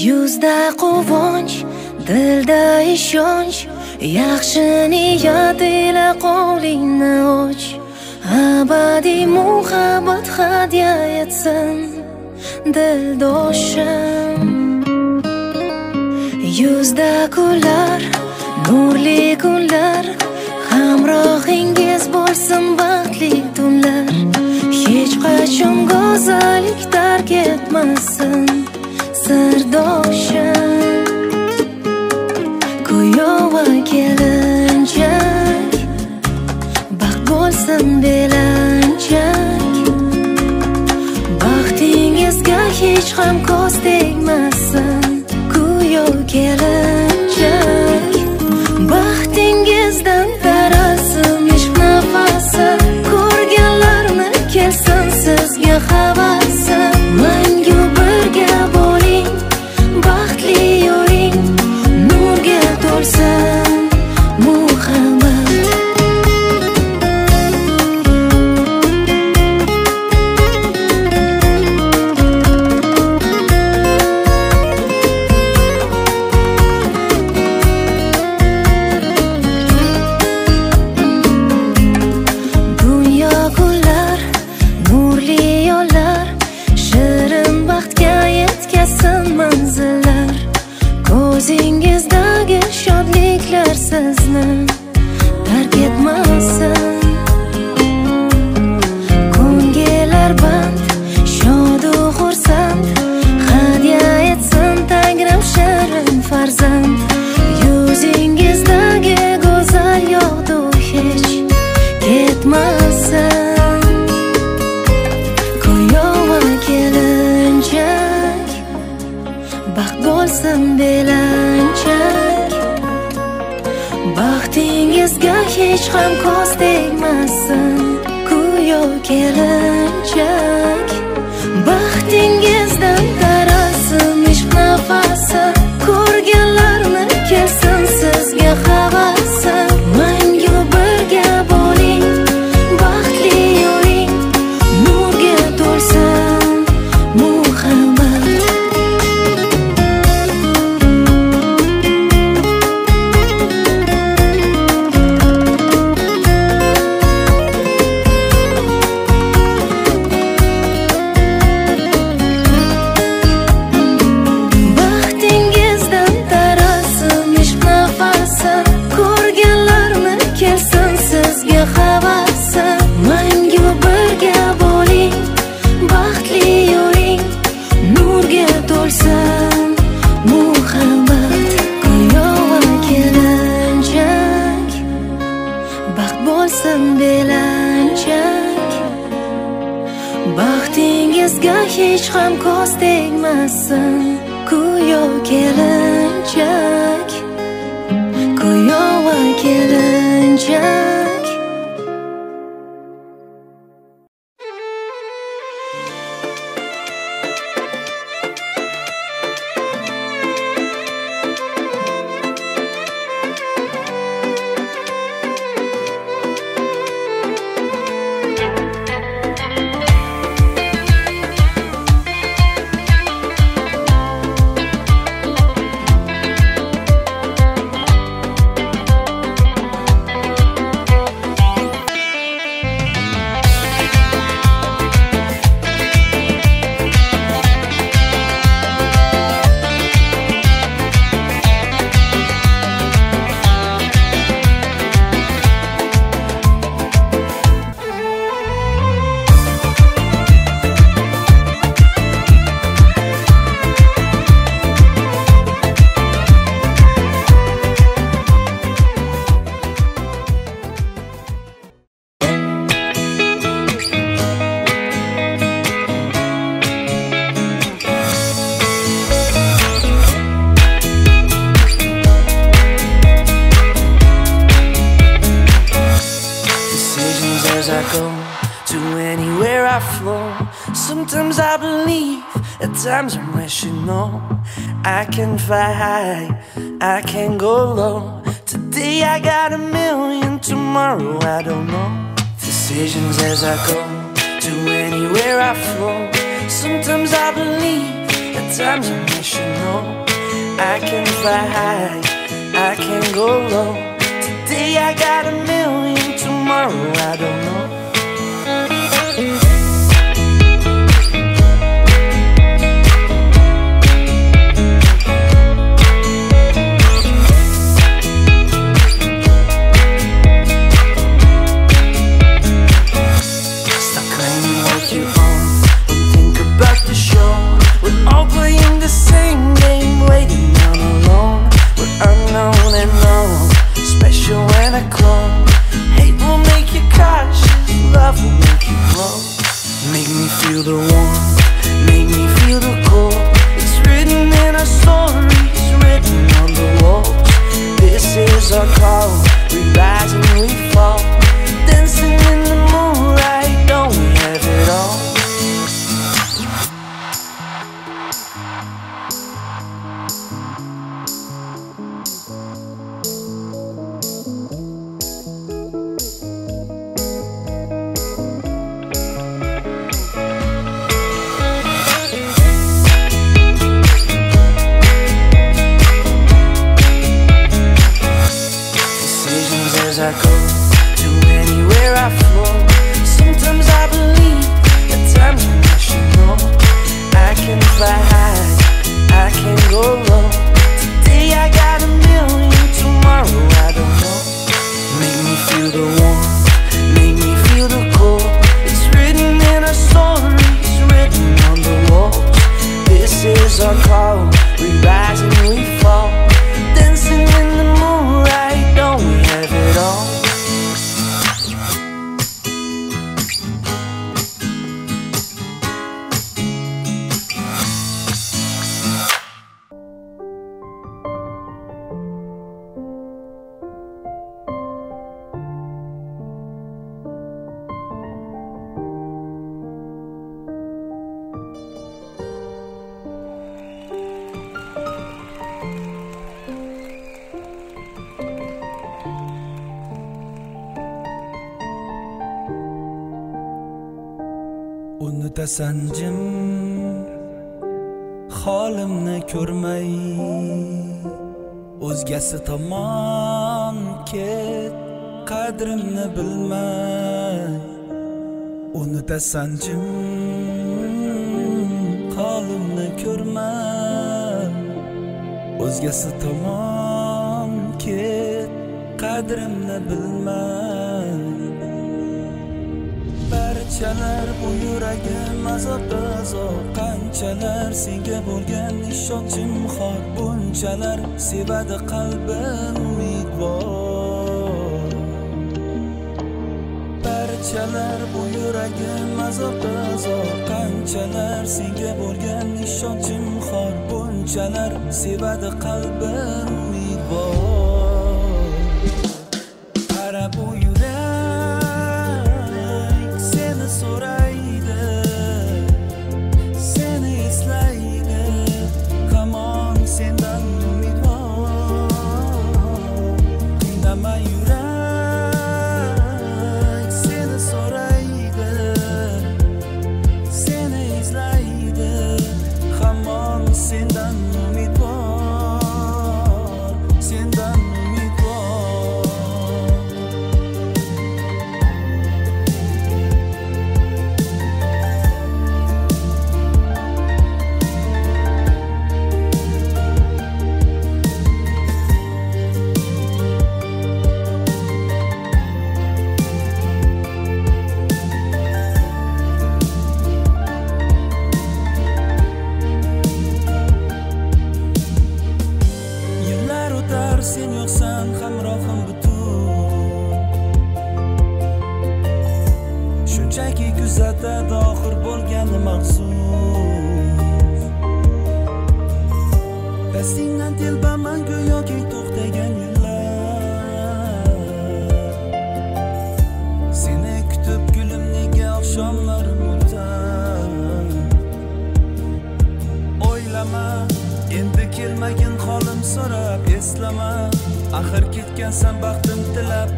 Yuzda quvonch, dilda ishonch, yaxshi niyat ila qo'lingni och. Abadiy muhabbat hadya etsin dildoshim. Yuzda kunlar, nurli kunlar, hamrohingiz bo'lsin baxtli tunlar. Hech qachon go'zallik tark etmasin sirdoshim. Kuyov va kelinchak, baxt bo'lsin belanchak. Baxtingizga hech ham ko'z tegmasin kuyov kelinchak. Baxtingizdan tarasin ishq nafasi, ko'rganlarni kelsin sizga havasi. Mangu birga bo'ling, baxtli yuring, nurga to'lsin muhabbat. Dunyo kunlar, nurli yo'llar, shirin baxtga yetkazsin manzillar. Ko'zingizdagi shodliklar sizni tark etmasin. Ko'ngillar band, shodu xursand, hadya etsin Tangrim shirin farzand. Yuzingizdagi go'zal yog'du hech ketmasin. Kuyov va kelinchak, baxt bo'lsin belanchak. Baxtingizga hech ham ko'z tegmasin kuyov kelinchak. Baxtingizdan tarasin ishq nafasi, ko'rganlarni kelsin sizga havasi. Mangu birga bo'ling, baxtli yuring, nurga to'lsin muhabbat. Baxtingizdan tarasin ishq nafasi, ko'rganlarni kelsin sizga havasi. Mangu birga bo'ling, baxtli yuring, nurga to'lsin muhabbat. Kuyov va kelinchak, baxt bo'lsin belanchak. Baxtingizga hech ham ko'z tegmasin kuyov kelinchak. Kuyov va kelinchak. Sometimes I believe, at times I'm rational. I can fly high, I can go low. Today I got a million, tomorrow I don't know. Decisions as I go, to anywhere I flow. Sometimes I believe, at times I wish you know I can fly high, I can go low. Today I got a million, tomorrow I don't know. All playing the same game, waiting on alone. We're unknown and known, special when I clone. Hate will make you cautious, love will make you glow. Make me feel the warmth, make me feel the cold. It's written in our stories, written on the walls. This is our call, we rise and we fall. Dancing in the moonlight, don't we have it all? As I go to anywhere I flow. Sometimes I believe, at times I wish you know I can fly high, I can go low. Today I got a million, tomorrow I don't know. Make me feel the warmth, make me feel the cold. It's written in our stories, written on the walls. This is our call, we rise and we fall. Dancing in the moonlight, don't we have it all? Unutasan jim holimni ko'rmay, o'zgasi tomon ket, qadrimni bilmay. Unutasan jim holimni ko'rmay, o'zgasi tomon ket, qadrimni bilmay. Barchalar bu yuragim azob-azob, qanchalar senga bo'lgan ishonchim xor, bunchalar sevadi qalbim umidvor. Barchalar bu yuragim azob-azob, qanchalar senga bo'lgan ishonchim xor, bunchalar sevadi qalbim umidvor. Qara bu so'raydi, seni eslaydi, hamon sendan umidvor. Qiynama yurak, seni so'raydi, seni eslaydi, hamon sendan umidvor, sendan sen yo'qsan hamrohim butun. Shunchaki kuzatadi oxir bo'lgani maxsus. Dastingdan telbaman go'yoki to'xtagan yillar. Seni kutib gulim nega oqshomlarim o'tar. O'ylama endi kelmagin holim so'rab, eslama axir ketgansan baxtim tilab.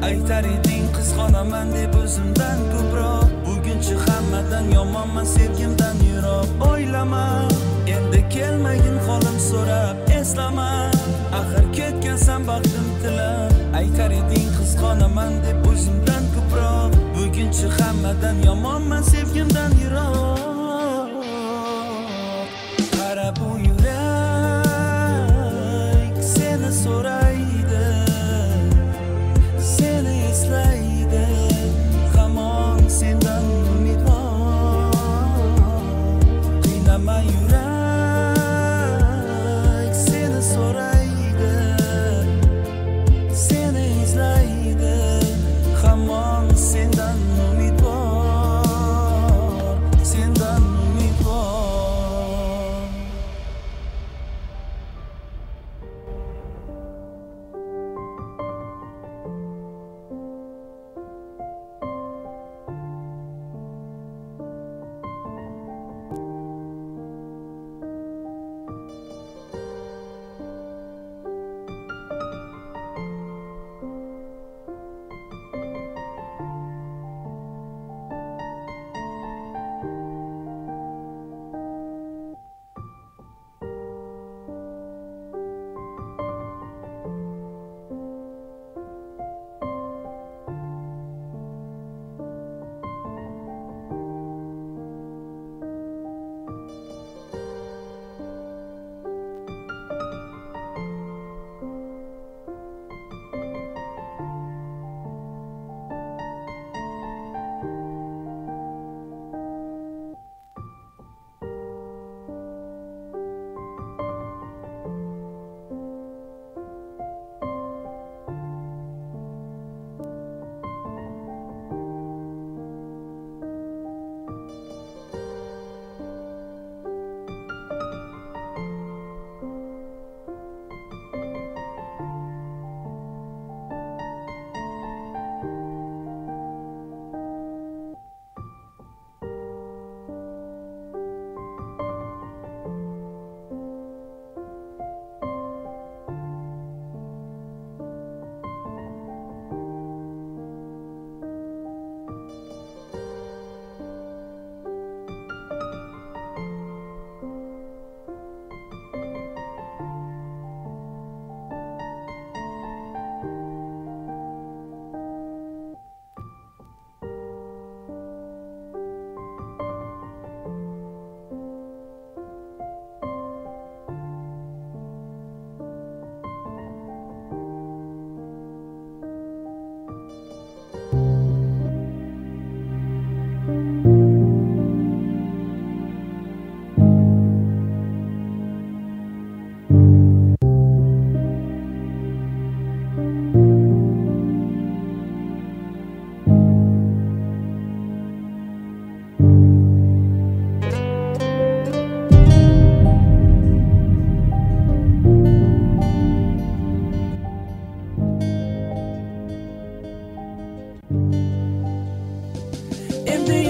Aytar eding qizg'onaman deb o'zimdan ko'proq, bugunchi hammadan yomonman sevgimdan yiroq. O'ylama endi kelmagin holim so'rab eslama axir ketgansan baxtim tilab aytar eding qizg'onaman deb o'zimdan ko'proq bugunchi hammadan yomonman sevgimdan yiroq qara bu yurak seni so'raydi seni eslaydi hamon sendan umidvor qiynama yurak seni so'raydi seni izlaydi hamon sendan umidvor sendan umidvor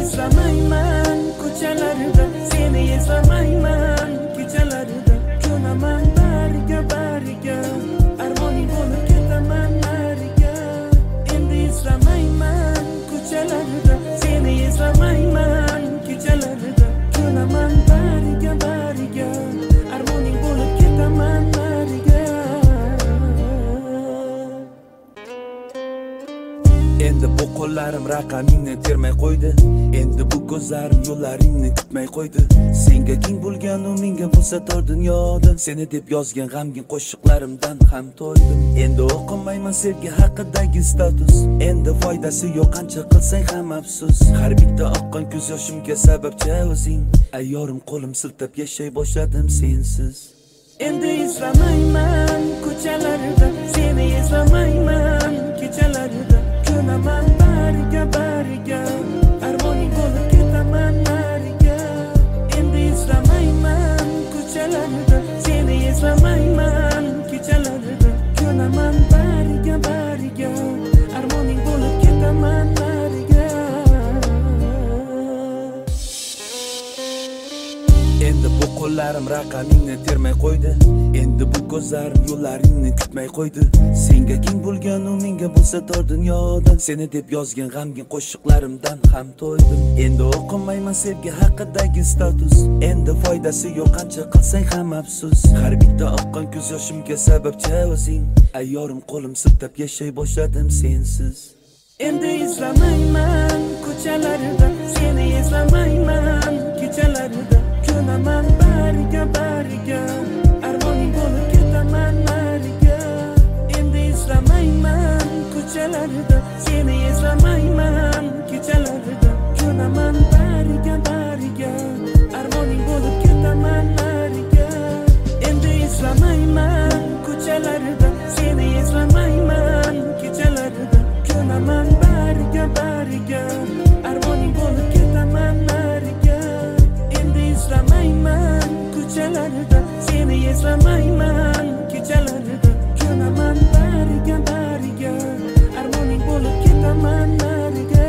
eslamayman ko'chalarida seni eslamayman kechalarida ko'naman bariga bariga armoning bo'lib ketaman nariga endi eslamayman ko'chalarida seni eslamayman kechalarida ko'naman bariga bariga armoning bo'lib ketaman nariga endi bu qo'llarim raqamingni termay qo'ydi endi bu ko'zlarim yo'llaringni kutmay qo'ydi senga keng bo'lgan menga bo'lsa tor dunyodan seni deb yozgan g'amgin qo'shiqlarimdan ham to'ydim endi o'qimayman sevgi haqidagi status endi foydasi yo'q qancha qilsang ham afsus har bitta oqqan ko'z yoshimga sababchi o'zing ayyorim qo'lim siltab yashay boshladim sensiz endi eslamayman ko'chalarida seni eslamayman kechalarida ko'naman bariga bariga armoning bo'lib ketaman nariga endi eslamayman ko'chalarida seni eslamayman kechalarida ko'naman bariga bariga armoning bo'lib ketaman nariga Endi bu qo'llarim raqamingni termay qo'ydi. Endi bu ko'zlarim yo'llaringni kutmay qo'ydi. Senga keng bo'lgan u menga bo'lsa tor dunyodan. Seni deb yozgan g'amgin qo'shiqlarimdan ham to'ydim. Endi o'qimayman sevgi haqidagi status. Endi foydasi yo'q qancha qilsang ham afsus. Har bitta oqqan ko'z yoshimga sababchi o'zing. Ayyorim qo'lim siltab yashay boshladim sensiz. Endi izlamayman ko'chalarida, seni izlamayman kechalarida. Ko'naman bariga bariga, armoning bo'lib ketaman nariga. Endi izlamayman ko'chalarida, seni izlamayman kechalarida. Ko'naman bariga bariga, armoning bo'lib ketaman nariga. Endi izlamayman ko'chalarida, seni izlamayman kechalarida. Ko'naman bariga bariga, armoning bo'lib ketaman nariga. Endi izlamayman ko'chalarida, seni izlamayman kechalarida. Ko'naman bariga bariga, armoning bo'lib ketaman nariga.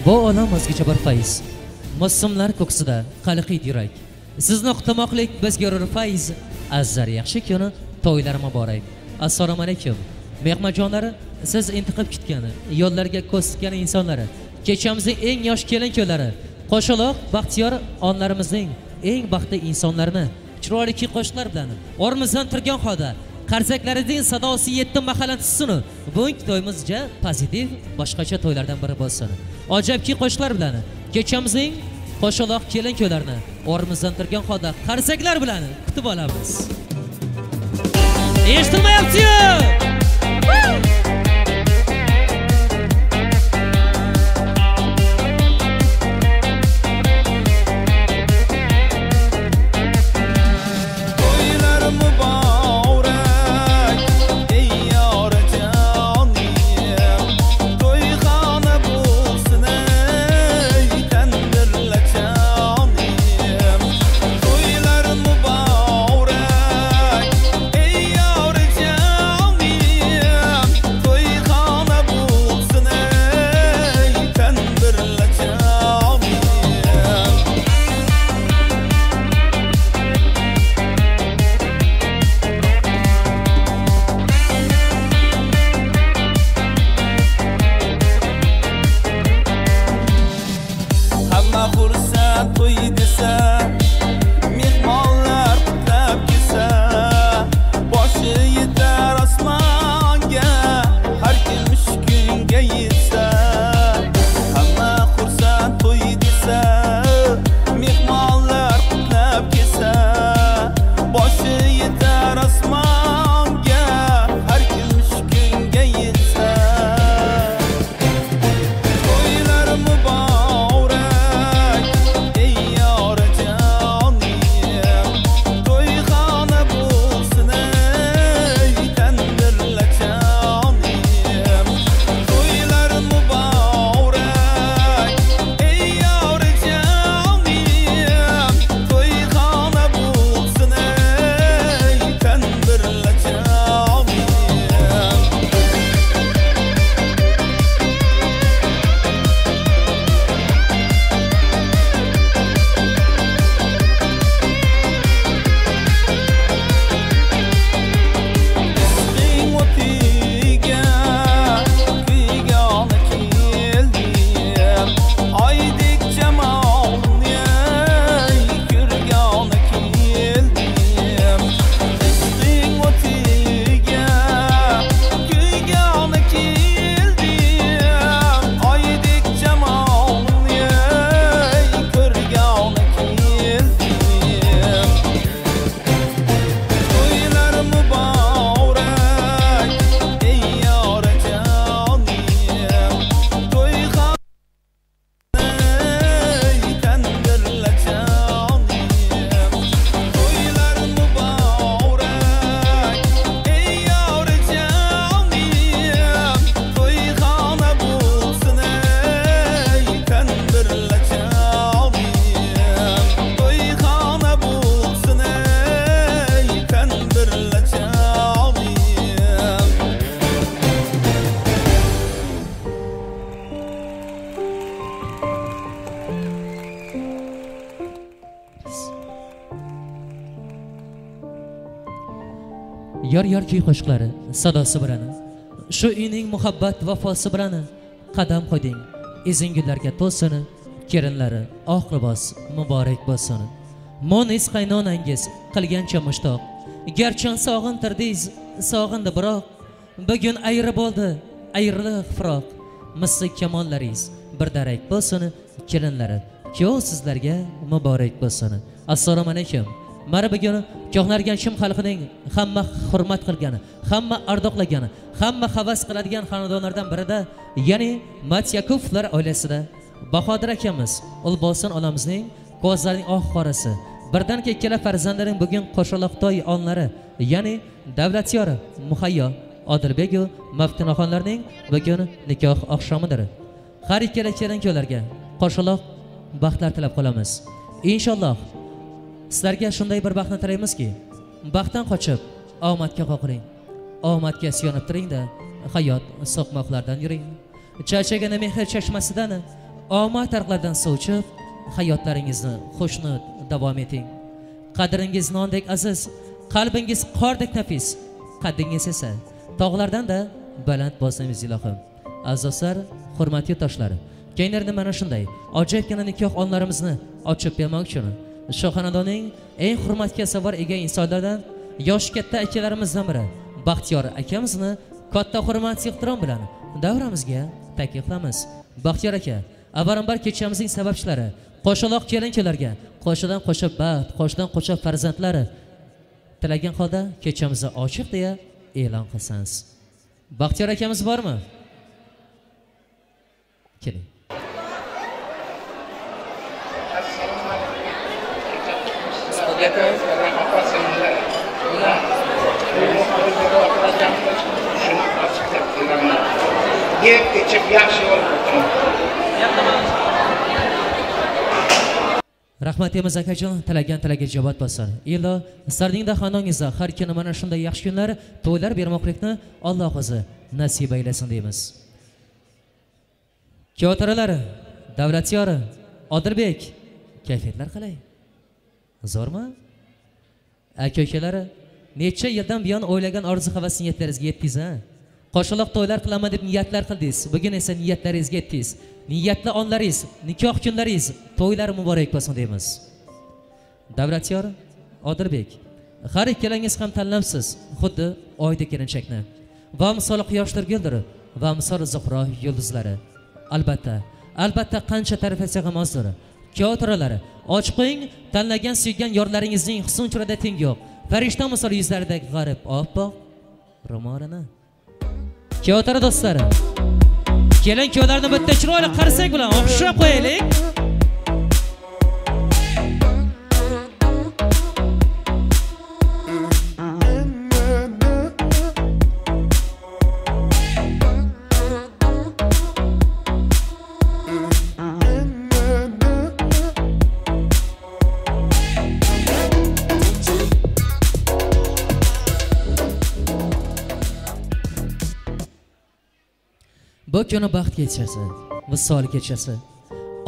Bu olam o'zgacha bir fayz. Mo'ssimlar ko'ksida qalqiydi yurak. Sizni kutmoqlik bizga urur fayz. Azzar yaxshi kuni, to'ylar muborak. Assalomu alaykum. Mehmonjonlari, siz intiqib kutgan, yo'llarga ko'z tikkan insonlari, kechamizning eng yosh kelin-kuyovlari, qo'shaloq baxtiyor onlarimizning eng baxtli insonlarini chiroyli qo'shiqlar bilan o'rmizdan turgan holda qarsaklaridagi sadosi yetdi mahallasini bugungi to'yimizga pozitiv boshqacha to'ylardan biri bo'lsin. Ajabki qo'shiqlar bilan kechamizning qo'shaloq kelin-kuyovlarini o'rmizdan turgan holda qarsaklar bilan kutib olamiz. Eshitilmayapti-yu! Ey yavru yor kuy qo'shiqlari sadosi bilan shu uyning muhabbat vafosi bilan qadam qo'yding izinglarga to'sin kelinlari oq libos muborak bo'lsin mo'nis qaynonangiz qilgancha mushtoq garchi sog'intirdiz sog'indi biroq bugun ayri bo'ldi ayriliq firoq misli kamollaringiz bir darak bo'lsin kelinlari kuyov sizlarga muborak bo'lsin. Assalomu alaykum. Mana bugun Ko'hnargan shim xalqining hamma hurmat qilgani, hamma ardoqlagani, hamma havas qiladigan xonadonlardan birida, ya'ni Matyakovlar oilasida Bahodir akamiz Ulbosin onamizning ko'zlarining oq qorasi, birdan ikkala farzandlarining bugun qo'shaloq to'y onlari, ya'ni Davlatyor Muhayyo Odilbek va Maftinaxonlarning bugun nikoh oqshomidir. Har ikkala kelin-kuyovlarga qo'shaloq baxtlar tilab qolamiz. Inshaalloh sizlarga shunday bir baxtni tilaymizki, baxtdan qochib omadga qoqiring, omadga suyanib turing-da, hayot so'qmoqlardan yuring. Charchagan mehr chashmasidan omad tarqlardan suv ichib, hayotlaringizni xushnud davom eting. Qadringiz nondek aziz, qalbingiz qordek nafis, qaddingiz esa tog'lardan-da baland bo'lsangiz ilohim. Azizlar, hurmatli yurtdoshlar, keyinlarda mana shunday ajoyibgina nikoh onlarimizni ochib bermoq uchun shu xonadonning eng hurmatga sazovor ega insonlardan yosh katta akalarimizdan biri Baxtiyor akamizni katta hurmat ehtirom bilan davramizga taklif qilamiz. Baxtiyor aka, avvalambor kechamizning sababchilari, qo'shaloq kelin-kuyovlarga qo'shidan qo'shib baxt, qo'shidan qo'shib farzandlari tilagan holda kechamizni ochiq deya e'lon qilsangiz. Baxtiyor akamiz bormi? Keling. Rahmatimiz akajon, tilagan javob bo'lsin. Ilo sizlarning xonangizda har kuni mana shunday yaxshi kunlar, to'ylar bermoqlikni Alloh o'zi nasib aylasin deymiz. Kuyovtaralar, Davlatyor Odilbek, kayfiyatlar qalay? Zo'rmi? Aka-ukalari, necha yildan buyon o'ylagan orzu-havas niyatlaringizga yetdingiz, ha? Qo'shaloq to'ylar qilaman deb niyatlar qildingiz. Bugun esa niyatlaringizga yetdingiz. Niyatli onlaringiz, nikoh kunlaringiz, to'ylar muborak bo'lsin deymiz. Davlatyor Odilbek, har ikkalangiz ham tanlamsiz, xuddi oyda kelinchakni. Va misol quyoshlar guldir, va misol zuhro yulduzlari. Albatta qancha ta'rif etsak ham ozdir. Kuyovto'ralari, ochib qo'ying, tanlagan suygan yorlaringizning husn churada teng yo'q. Farishta misol yuzlaridagi g'arib oppoq ro'molini. Kuyovto'ra do'stlari, kelin-kuyovlarni bitta chiroyli qarasak bilan o'xshab qo'yaylik. Bu kuni baxt kechasi, visol kechasi,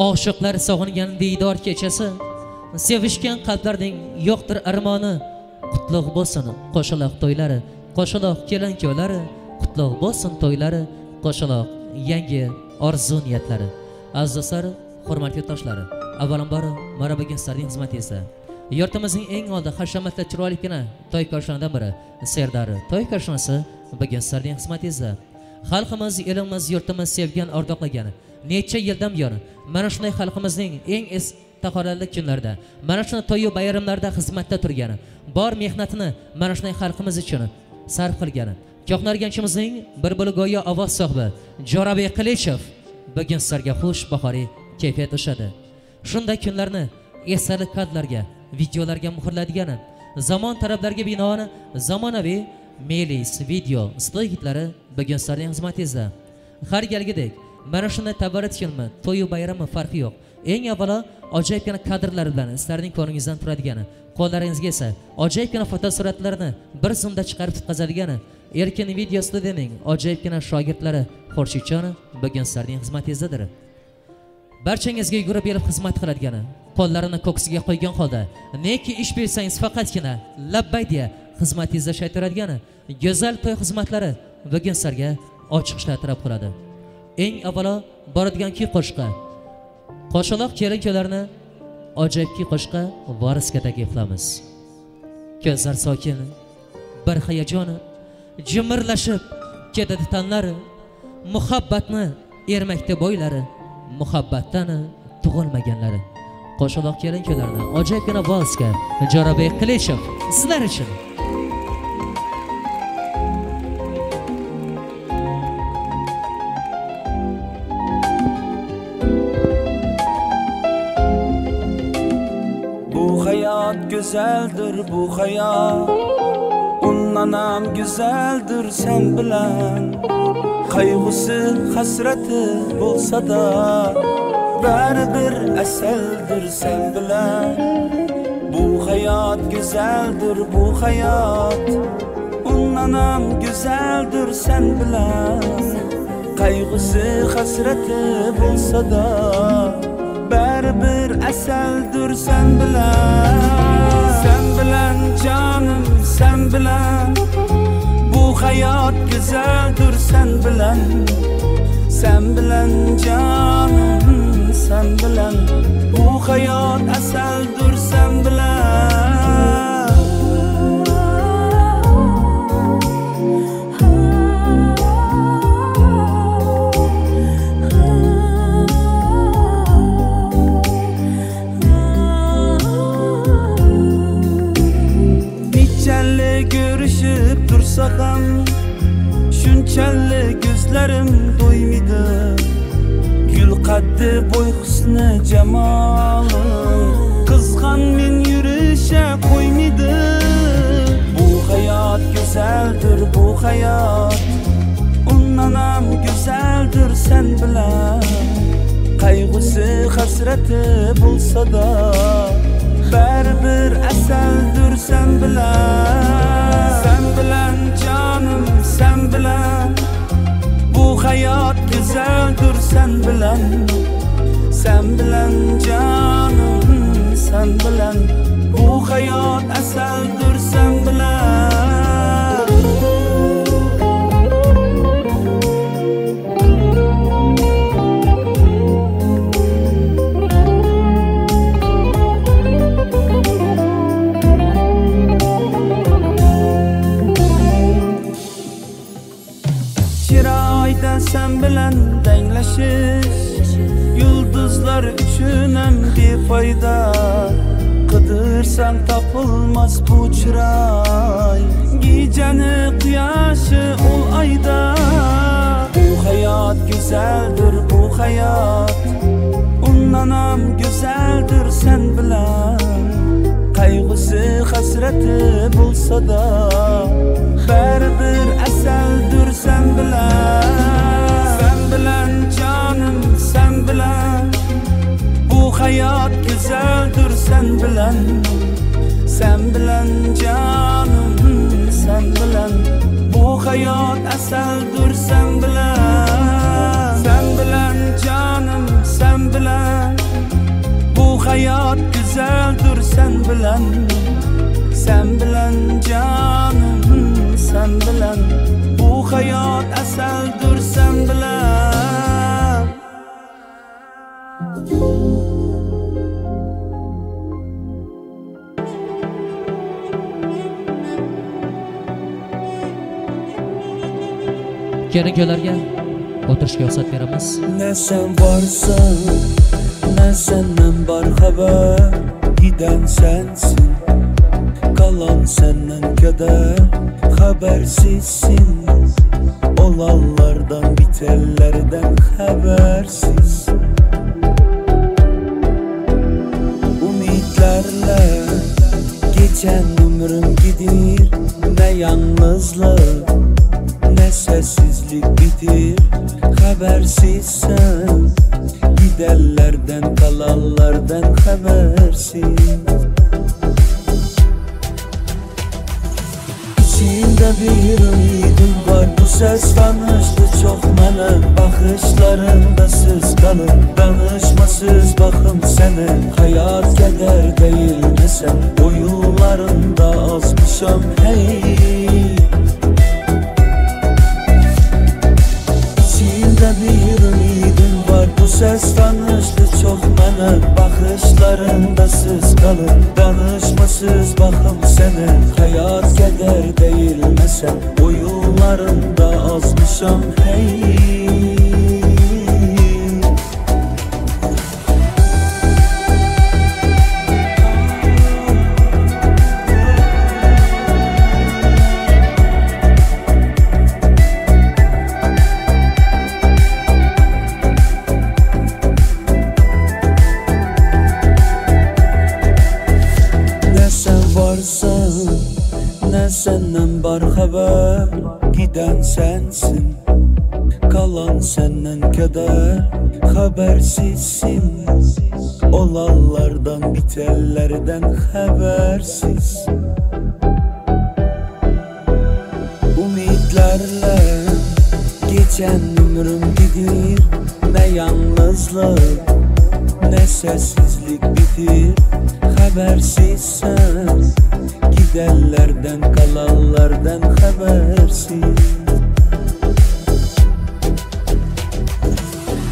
oshiqlar sog'ingan diydor kechasi, sevishgan qalblarning yo'qdir armoni. Qutlug' bo'lsin qo'shaloq to'ylari, qo'shaloq kelin-kuyovlari, qutlug' bo'lsin to'ylari, qo'shaloq yangi orzu niyatlari. Azizlar, hurmatli yurtdoshlari, avvalambor mana bugun sizlarning xizmatingizda yurtimizning eng oldi hashamatli chiroyligina to'y ko'rsatuvdan biri Serdar to'y ko'rsatuvsi bugun sizlarning xizmatingizda. Xalqimiz, elimiz, yurtimiz sevgan, ardoqlagan necha yildan buyon mana shunday xalqimizning eng tahoratli kunlarida, mana shunday to'y va bayramlarda xizmatda turgan, bor mehnatini mana shunday xalqimiz uchun sarf qilgan Ko'hnarganchimizning bir bo'lib go'yo ovoz sohibi Jo'rabek Qilichev bugun sizlarga xush bahoriy kayfiyat ushadi. Shunday kunlarni esdalik kadrlarga, videolarga muhrlaydigan, zamon talablariga binoan zamonaviy melis, video, stoyitlari bugun sizlarning xizmatingizda. Har galgidek mana shunday tabarat filmi, to'y va bayrami farqi yo'q. Eng avvalo ajoyibgina kadrlar bilan sizlarning ko'nglingizdan turadigan, qo'llaringizga esa ajoyibgina fotosuratlarni bir zumda chiqarib tutqazadigan Erkin Video Studiyaning ajoyibgina shogirdlari Xurshidjon bugun sizlarning xizmatingizdadir. Barchangizga yugurib kelib xizmat qiladigan, qo'llarini ko'ksiga qo'ygan holda neki ish bersangiz faqatgina labbay deya xizmatingizda shaytiradigan go'zal to'y xizmatlari bugun sizlarga ochiq ishlar taraf qiladi. Eng avvalo boradiganki qo'shiqqa qo'shaloq kelin-kuylarni ajoyibki qo'shiqqa varisga taklif qilamiz. Ko'zlar sokin, bir hayajoni jimirlashib ketadi tanlari, muhabbatni ermakda bo'ylari, muhabbatdan tug'ilmaganlari. Qo'shaloq kelin-kuylarni ajoyibgina valsga Jo'rabek Qilichev sizlar uchun. Bu hayot güzeldir, bu hayot undan ham güzeldir sen bilan. Qayg'usi hasrati bo'lsa da baribir asaldir sen bilan. Bu hayot güzeldir, bu hayot undan ham güzeldir sen bilan. Qayg'usi hasrati bo'lsa da baribir asaldir sen bilan. Sen bilan canım, sen bilan. Bu hayot güzeldir sen bilan. Sen bilan canım, sen bilan. Bu hayot asaldir sen bilan. Niçenle görüşüp dursak ham shunchalik gözlerim do'ymaydi. Gül qaddi bo'y husni jamoli qizg'an men yurishga qo'ymaydi. Bu hayot güzeldir, bu hayot undan ham güzeldir sen bilan. Qayg'usi hasrati bo'lsa da baribir asaldir sen bilan. Sen bilan canım, sen bilan. Bu hayot güzeldir sen bilan. Sen bilan canım, sen bilan. Bu hayot asaldir sen bilan. Chiroyda sen bilan danglashish yulduzlar uchun ham befoyda. Qidirsang topilmas bu chiroy, gecani quyoshi ul oyda. Bu hayot güzeldir, bu hayot undan ham güzeldir sen bilan. Qayg'usi hasrati bo'lsa da baribir asaldir sen bilan. Sen bilan canım, sen bilan. Bu hayot güzeldir sen bilan. Sen bilan canım, sen bilan. Bu hayot asaldir sen bilan. Sen bilan canım, sen bilan. Bu hayot güzeldir sen bilan. Sen bilan canım, sen bilan. Bu hayot asaldir sen bilan. Kelin-kuylarga o'tirishga ruxsat beramiz. Ne sen varsan, ne senden var haber. Giden sensin, kalan senden keder. Habersizsin, olanlardan bitenlerden habersiz. Ümitlerle geçen ömrüm gidir. Ne yalnızlık, ne sessizlik bitir. Habersizsen, giderlerden kalanlardan habersiz. İçimde bir ümidim var, bu ses tanıştı çok bana. Bakışlarında siz kalın, danışmasız bakım seni. Hayat keder değil mi sen, boyunlarında azmışam hey. bir ümidim var, bu ses tanıştı çok mana. Bakışlarında siz kalın, danışmasız bakım seni. Hayat keder değilmesen, o yollarında azmışam hey. Ne senden var haber, giden sensin, kalan senden keder. Habersizsin, olanlardan bitenlerden habersiz. Umutlarla geçen ömrüm gidir, ne yalnızlık ne sessizlik bitir. Habersizsen, gidenlerden kalanlardan habersiz.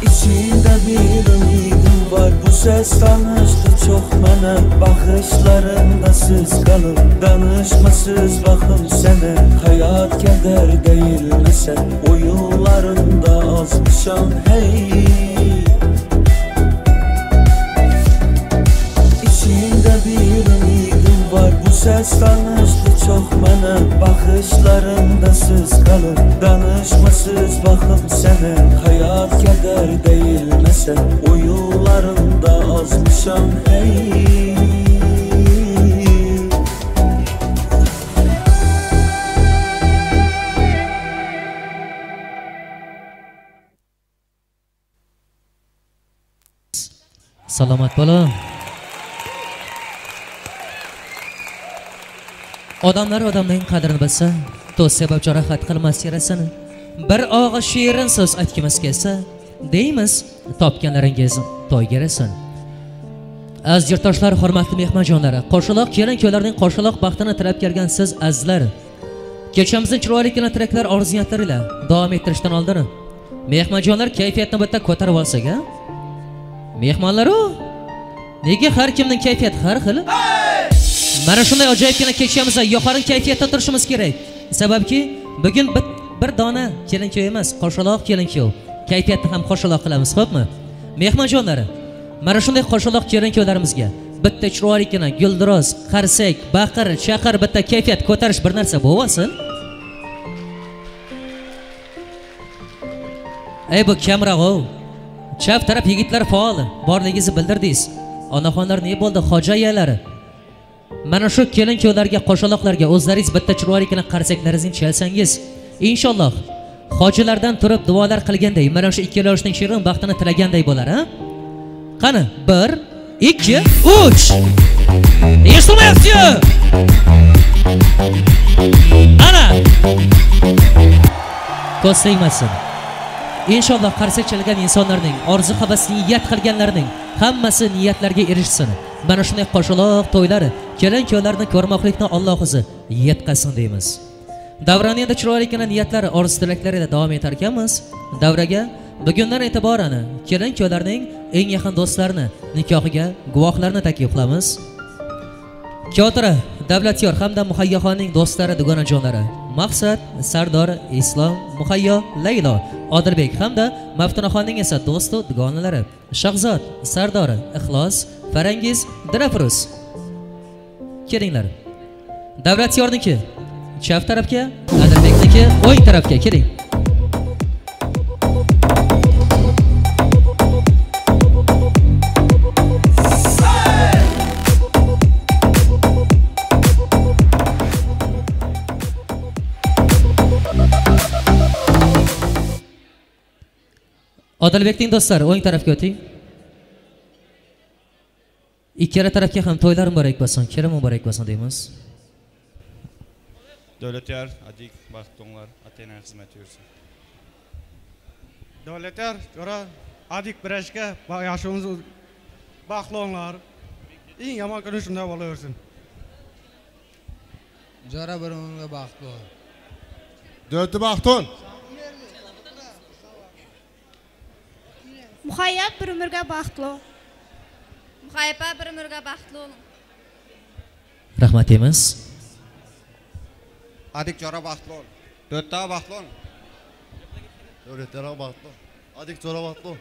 İçimde bir ümidim var, bu ses tanıştı çok mana. Bakışlarında siz kalın, danışmasız bakım sene. Hayat keder değilmesen, o yıllarında azmışam hey. İçimde bir ümidim var, bu ses tanıştı çok mana. Bakışlarında siz kalın, danışmasız bakım sene. Hayat keder değilmesen, o yıllarında azmışam hey. Salomat bo'lin. Odamlar odamning qadrini bilsa, do'st sabab jarohat qilmas yarasini. Bir og'iz shirin so'z aytgimiz kelsa, deymiz, topganlaringiz to'yga yarasin. Az yurtdoshlar, hurmatli mehmonjonlar, qo'shaloq kelin-kuylarning qo'shaloq baxtini tilab kelgan siz azizlar. Kechamizning chiroyli traklar orzu-niyatlari bilan davom ettirishdan oldin mehmonjonlar kayfiyatni bitta ko'tarib olsak-a? Mehmonlar-o, nega har kimning kayfiyati har xil? Mana shunday ajoyibgina kechamizni yuqori kayfiyatda turishimiz kerak. Sababki bugun bir dona kelin-kuy emas, qo'shaloq kelin-kuy. Kayfiyatni ham qo'shaloq qilamiz, xo'pmi? Mehmonjonlar, mana shunday qo'shaloq kelin-kuylarimizga bitta chiroyligina guldiroz, qarsak, baqir, chaqir bitta kayfiyat ko'tarish bir narsa bo'lsin. Ey bu kamrag'ov, chap taraf yigitlar faol borligingizni bildirdingiz. Onaxonlar ne bo'ldi, xo'jayalari? Mana shu kelin-kuylarga, qo'shaloqlarga o'zlaringiz bitta chiroyligina qarsaklaringizni chalsangiz, inshaalloh hojilardan turib duolar qilganday, mana shu ikkala yoshning shirin baxtini tilaganday bo'lar, ha? Qani, 1, 2, 3. Eshitmayapsiz? Ana! Ko'z tegmasin. İnşallah qarsak chalgan insonlarning, orzu havasini niyat qilganlarning hammasi niyatlarga erishsin. Mana shunday qo'shaloq to'ylari, kelin-kuylarni ko'rmoqlikni Alloh o'zi yetkazsin deymiz. Davrani endi chiroyligina niyatlar, orzu tilaklarida davom etar ekanmiz. Davraga bugundan e'tiboran kelin-kuylarning eng yaqin do'stlarini nikohiga guvohlarni taklif qilamiz. Kotira Davlatyor hamda Muhayyoxonning do'stlari, dugonajonlari Maqsad, Sardor, Islom, Muhayyo, Laylo, Odilbek hamda Maftunaxonning esa do'stu dugonalari Shahzod, Sardor, Ixlos, Farangiz, Dirafrus. Kelinglar. Davlatyorniki chap tarafga, Odilbekniki o'ng tarafga keling. Odilbekning do'stlari o'ng tarafga o'ting. Ikkala tarafga ham to'ylar muborak bo'lsin, kelin muborak bo'lsin deymiz. Davlatyor, adik, baxtonglar, atayna xizmat yursin. Davlatyor, jora adik birashga yoshimiz baxtonglar. Eng yomon kuni shunday bo'laversin. Jora birimga baxt bo'l. Dörtü baxton. Muhayyab bir ömürge baxtlı. Muhayyab bir ömürge baxtlı olun. Rahmat eymiz. Adik Jora baxtlı ol. 4 ta baxtlı ol. Davlatlara baxtlı. Adik Jora baxtlı.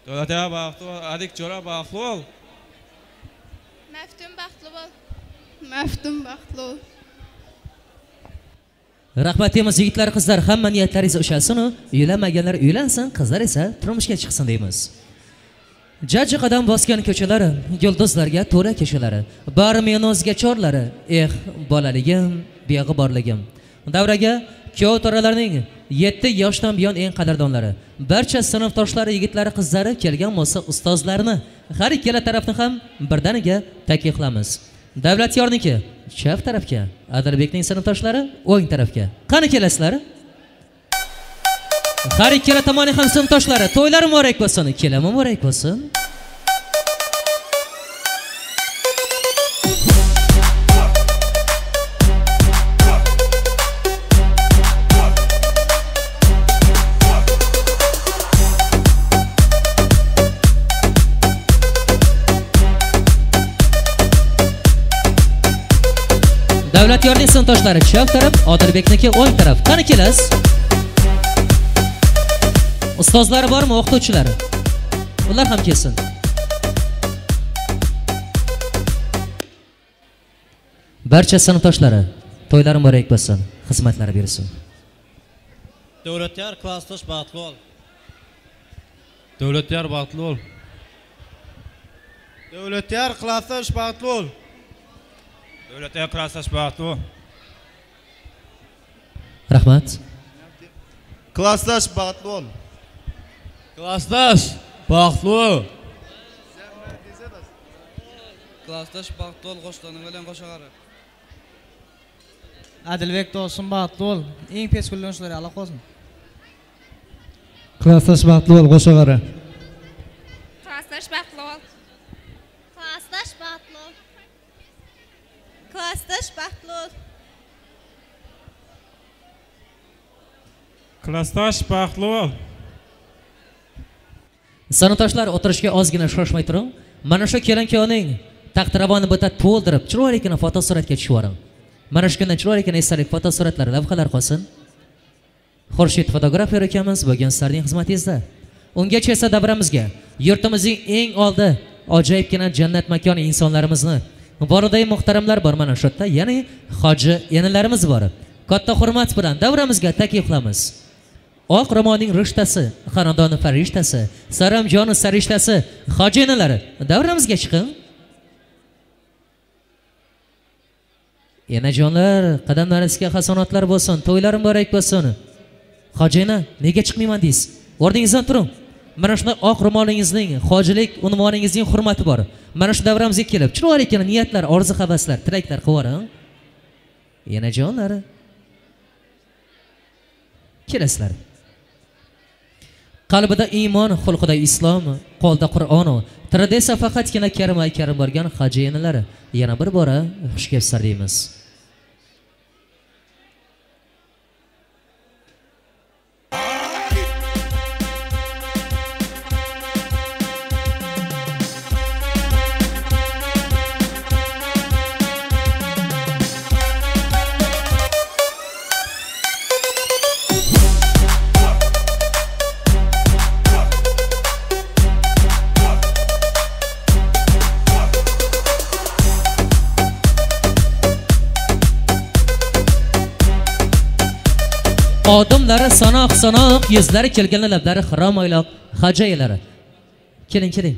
Davlatlara baxtlı ol. Adik Jora baxtlı ol. Məftun baxtlı ol. Məftun baxtlı ol. Rahmat eymiz yigitlar, qizlar, hamma niyatlaringiz o'shasin, uylanmaganlar uylansin, qizlar esa turmushga chiqsin deymiz. Jajji qadam bosgan ko'chalari, yulduzlarga to'la kechalari, bari menozga chorlari, bolaligim, beg'i borligim. Davraga kuyov to'ralarning 7 yoshdan buyon eng qadrdonlari, barcha sinfdoshlari, yigitlari, qizlari, kelgan bo'lsa ustozlarni, har ikkala tarafni ham birdaniga takliflamiz. Davlatyorniki chap tarafga, Adilbekning sinfdoshlari o'ng tarafga. Qani kelasizlar? Har ikkala tomoni ham sinfdoshlari, to'ylari muborak bo'lsin, kelimi muborak bo'lsin. Davlatyorning sinfdoshlari chap taraf, Odilbekniki o'ng taraf. Qani kelasiz? Ustozlari bormi, o'qituvchilari? Ular ham kelsin. Barcha sinfdoshlari, to'ylari muborak bo'lsin, xizmatlari bersin. Davlatyor klassdosh baxtli ol. Davlatyor baxtli ol. Davlatyor klassdosh baxtli ol. Davlatyor klassdosh baxtli ol. Rahmat. Klassdosh baxtli ol. Klassdosh baxtli ol. Klassdosh baxtli ol, qo'shlarning bilan qo'shag'ari. Adilbek do'stim baxtli ol. Eng pes kullanishlar Alloh qo'ysin. Klassdosh baxtli ol, qo'shag'ari. Klassdosh baxtli ol. Klassdosh baxtli ol. Klassdosh baxtli ol. Klassdosh baxtli ol. Sinfdoshlar, o'tirishga ozgina shoshmay turing. Mana shu kelin-kuyovning taqdiravonni bitta to'ldirib, chiroyligina fotosuratga tushib Mana shu kundan chiroyligina esdalik fotosuratlar, lavhalar qolsin. Xurshid fotograflar akamiz bo'lgan sizlarning xizmatingizda. Ungacha esa davramizga, yurtimizning eng oldi, ajoyibgina jannat makoni insonlarimizni, boriday muhtaramlar bor mana shu yerda, ya'ni hoji enalarimiz bor. Katta hurmat bilan davramizga taklif qilamiz. Oq ro'molning rishtasi, xonadoni farishtasi, Saramjoni sarishtasi, hoji enalari, davramizga chiqing. Enajonlar, qadamlaringizga hasonatlar bo'lsin, to'ylar muborak bo'lsin. Hojina, nega chiqmayman deysiz? O'rningizdan turing. Mana shunday oq ro'molingizning, hojilik unvoningizning hurmati bor. Mana shu davramizga kelib, chiroyli niyatlar, orzu-havaslar, tilaklar qilib Enajonlar, kelasizlar. Qalbida iymon, xulqida islom, qo'lda Qur'on, tilida esa faqatgina karim bo'lgan hoji enalar. Yana bir bora xush kelibsizlar deymiz. Odamlari sanoq, yuzlari kelgan lablari xirom oyloq, hajayalari. Keling.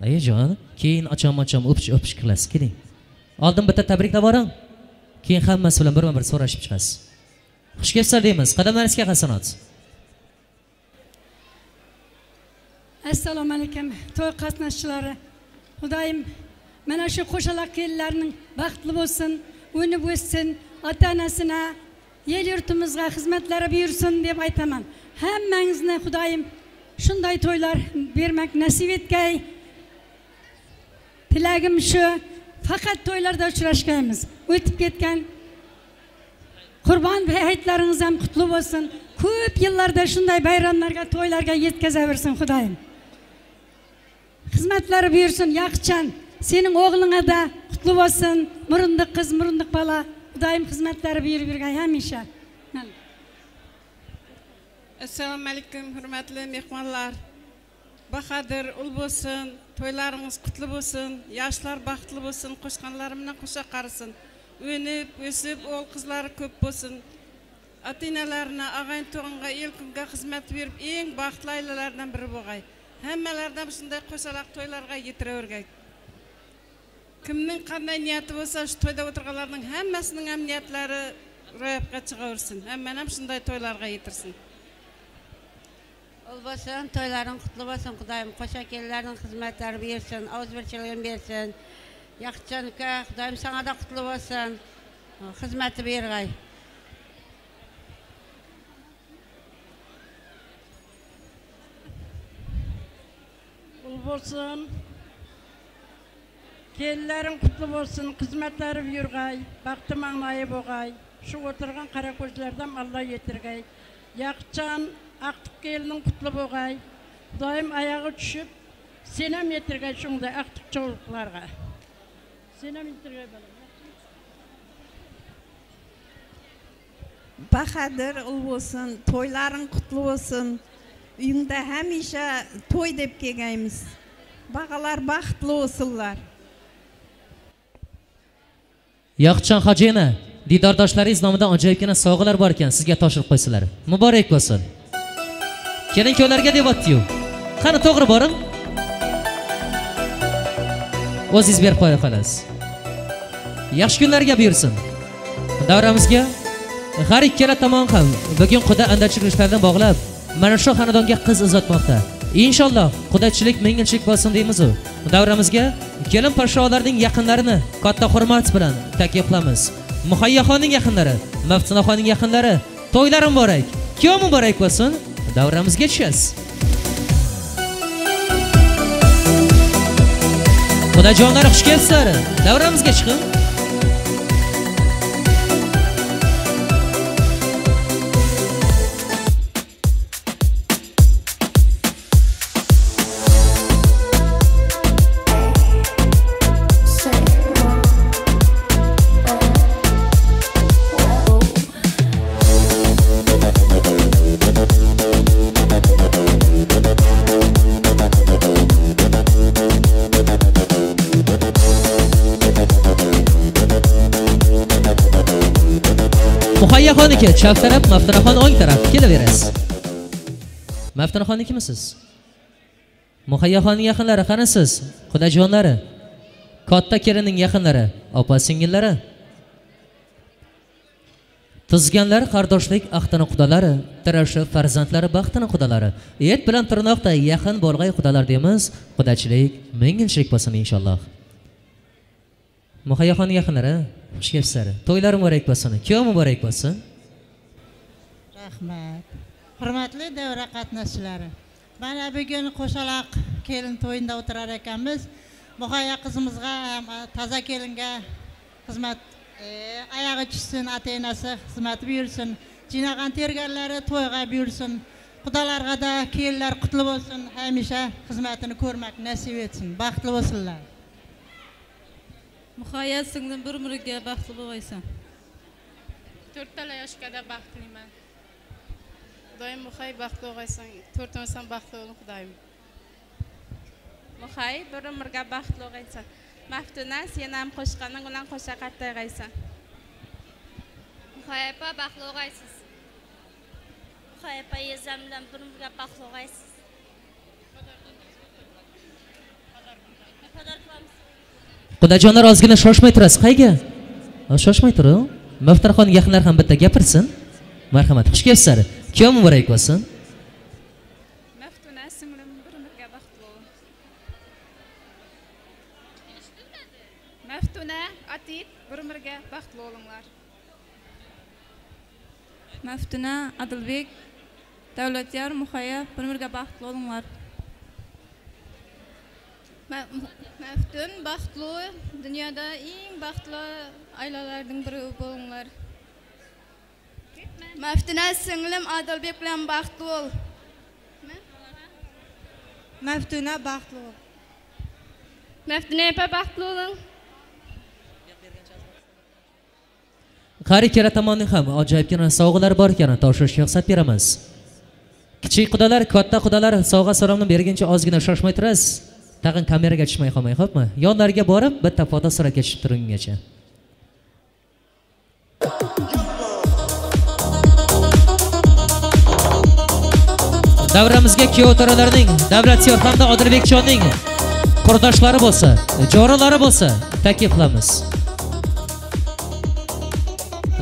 Ayajon, keyin ocham o'pish qilasiz, keling. Oldin bitta tabriklab boring. Keyin hammasi bilan birma-bir so'rashib chiqasiz. Xush kelibsizlar deymiz. Qadamlaringizga hasanat. Assalomu alaykum, to'y qatnashchilari. Xudoyim mana shu qo'shaloq kelinlarning baxtli bo'lsin, o'nib o'ssin, ota-onasina yer yurtimizga xizmatlari buyursin deb aytaman. Hammangizni Xudoyim shunday to'ylar bermak nasib etgay. Tilagim shu, faqat to'ylarda uchrashganmiz. O'tib ketgan Qurbon hayitlaringiz ham qutlu bo'lsin. ko'p yillarda shunday bayramlarga, to'ylarga yetkazaversin Xudoyim. Xizmatlari buyursin, Yaqichan. Sening o'g'lingga da qutlu bo'lsin. Murundiq qiz, murundiq bola. Xudoyim xizmatlari buyurib yurgan hamisha. Assalomu alaykum, hurmatli mehmonlar. Bahadır ul bo'lsin, to'ylaringiz qutlu bo'lsin, yoshlar baxtli bo'lsin, qo'shqanlarim bilan qo'sha qarsin. O'nib, o'sib, o'g'il qizlari ko'p bo'lsin. Ota-onalarına, ağayn to'g'inga, el-kunga xizmat berib, eng baxtli ailalardan biri bo'lg'ay. Hammalardan shunday qo'shalaq to'ylarga yetiravergay. Kimning qanday niyati bo'lsa, shu to'yda o'tirganlarning hammasining ham niyatlari ro'yobga chiqaversin. Hamma ham shunday to'ylarga yetirsin. Ol bo'lsin, to'ylaring qutlu bo'lsin, Xudoyim qo'sha kellarning xizmatlari bersin, o'zbirchiligini bersin. Yaqichan uka, Xudoyim sana da qutlu bo'lsin. Xizmati berg'ay. Ol bo'lsin. Kellerin kutlu olsun, hizmetleri yürgay, baktı mağnayı boğay, şu oturgan kara gözlerden Allah yetirgay. Yaqichan, aktık gelinin kutlu boğay, daim ayağı düşüp, senem yetirgay şunda aktık çoğuluklarga. Senem yetirgay balım. Bahadır ul olsun, toyların kutlu olsun, uyunda hemişe toy dep kelgaymiz. Bağalar baxtlı olsunlar. Yaqichan Hojiyna, didordoshlaringiz nomidan ajoyibgina sovg'alar bor ekan, sizga topshirib qo'ysalar. Muborak bo'lsin. Kelin-kuyovlarga debyapti-yu. Qani to'g'ri boring. O'zingiz berib qo'ya xolos. Yaxshi kunlarga buyursin. Davramizga har ikkala tomon ham bugun Xudo andachilik ishlaridan bog'lab, mana shu xonadonga qiz uzatmoqda. Inshaalloh Xudochilik mingilchilik bo'lsin deymiz-u. Davramizga kelin podsholarning yaqinlarini katta hurmat bilan takliflamiz. Muhayyaxonning yaqinlari, Maftinaxonning yaqinlari, to'ylar muborak, kuyov muborak bo'lsin. Davramizga tushasiz. Xudojonlar xush kelibsizlar. Davramizga chiqing. Muhayyaxonniki chap taraf, Maftinaxon o'ng taraf. Kelaverasiz. Maftinaxonnikimisiz? Muhayyaxonning yaqinlari qanisiz? Xudojonlari. Katta kelinning yaqinlari, opa-singillari. Tuzganlar qardoshlik axtini qudalari, tirashi farzandlari baxtini qudalari. Et bilan tirnoqda yaqin bo'lg'ay xudolar deymiz. Xudochilik mingilchilik bo'lsin inshaalloh. Muhayyaxonning yaqinlari, xush kelibsizlar. To'ylar muborak bo'lsin, kuyov muborak bo'lsin. Rahmat. Hurmatli davra qatnashchilari. Mana bugun qo'shaloq kelin to'yinda o'tirar ekanmiz. Muhayya qizimizga, toza kelinga xizmat ayog'i tushsin, ota-onasi xizmat buyursin. Jinagan terganlari to'yga buyursin. Xudolarga da kelinlar qutlu bo'lsin, hamisha xizmatini ko'rmak nasib etsin. Baxtli bo'lsinlar. Muhayya singlim bir umrga baxtli bo'lg'aysan. 4 tala yoshga da baxtliman. Xudoyim Muhay baxtli bo'lg'aysan. 4-dan baxtli bo'l Xudoyim. Muhay bir umrga baxtli bo'lg'aysan. Maftuna sen ham qo'shqaning bilan qo'sha qattag'aysan. Muhay apa baxtli bo'lg'aysiz. Muhay apa yezam bilan bir umrga baxtli bo'lg'aysiz. Xudojonlar ozgina shoshmay turasiz. Qayga? Shoshmay turing. Maftinaxonning yaqinlari ham bitta gapirsin. Marhamat, xush kelibsizlar. Kuyov muborak bo'lsin. Maftuna singlim bir umrga baxtli bo'l. Maftuna, Atit bir umrga baxtli bo'linglar. Maftuna, Adilbek, Davlatyor, Muhayya bir umrga baxtli bo'linglar. Maftun baxtli, dunyoda eng baxtli ailalarning biri bo'linglar. Maftuna singlim Adilbek bilan baxtli bo'l. Maftuna baxtli bo'l. Maftuna apa baxtli bo'ling. Har ikkala tomonning ham ajoyibgina sovg'alar bor ekan, topshirishga ruxsat beramiz. Kichik xudolar, katta xudolar sovg'a salomni berguncha ozgina shoshmay turasiz. Tag'in kameraga tushmay qolmang, xo'pmi? Yonlariga borib, bitta foto suratga tushib turingacha. Davramizga kuyov to'ralarning, Davlatyor hamda Odilbekjonning qurdoshlari bo'lsa, jorilari bo'lsa, taklif qilamiz.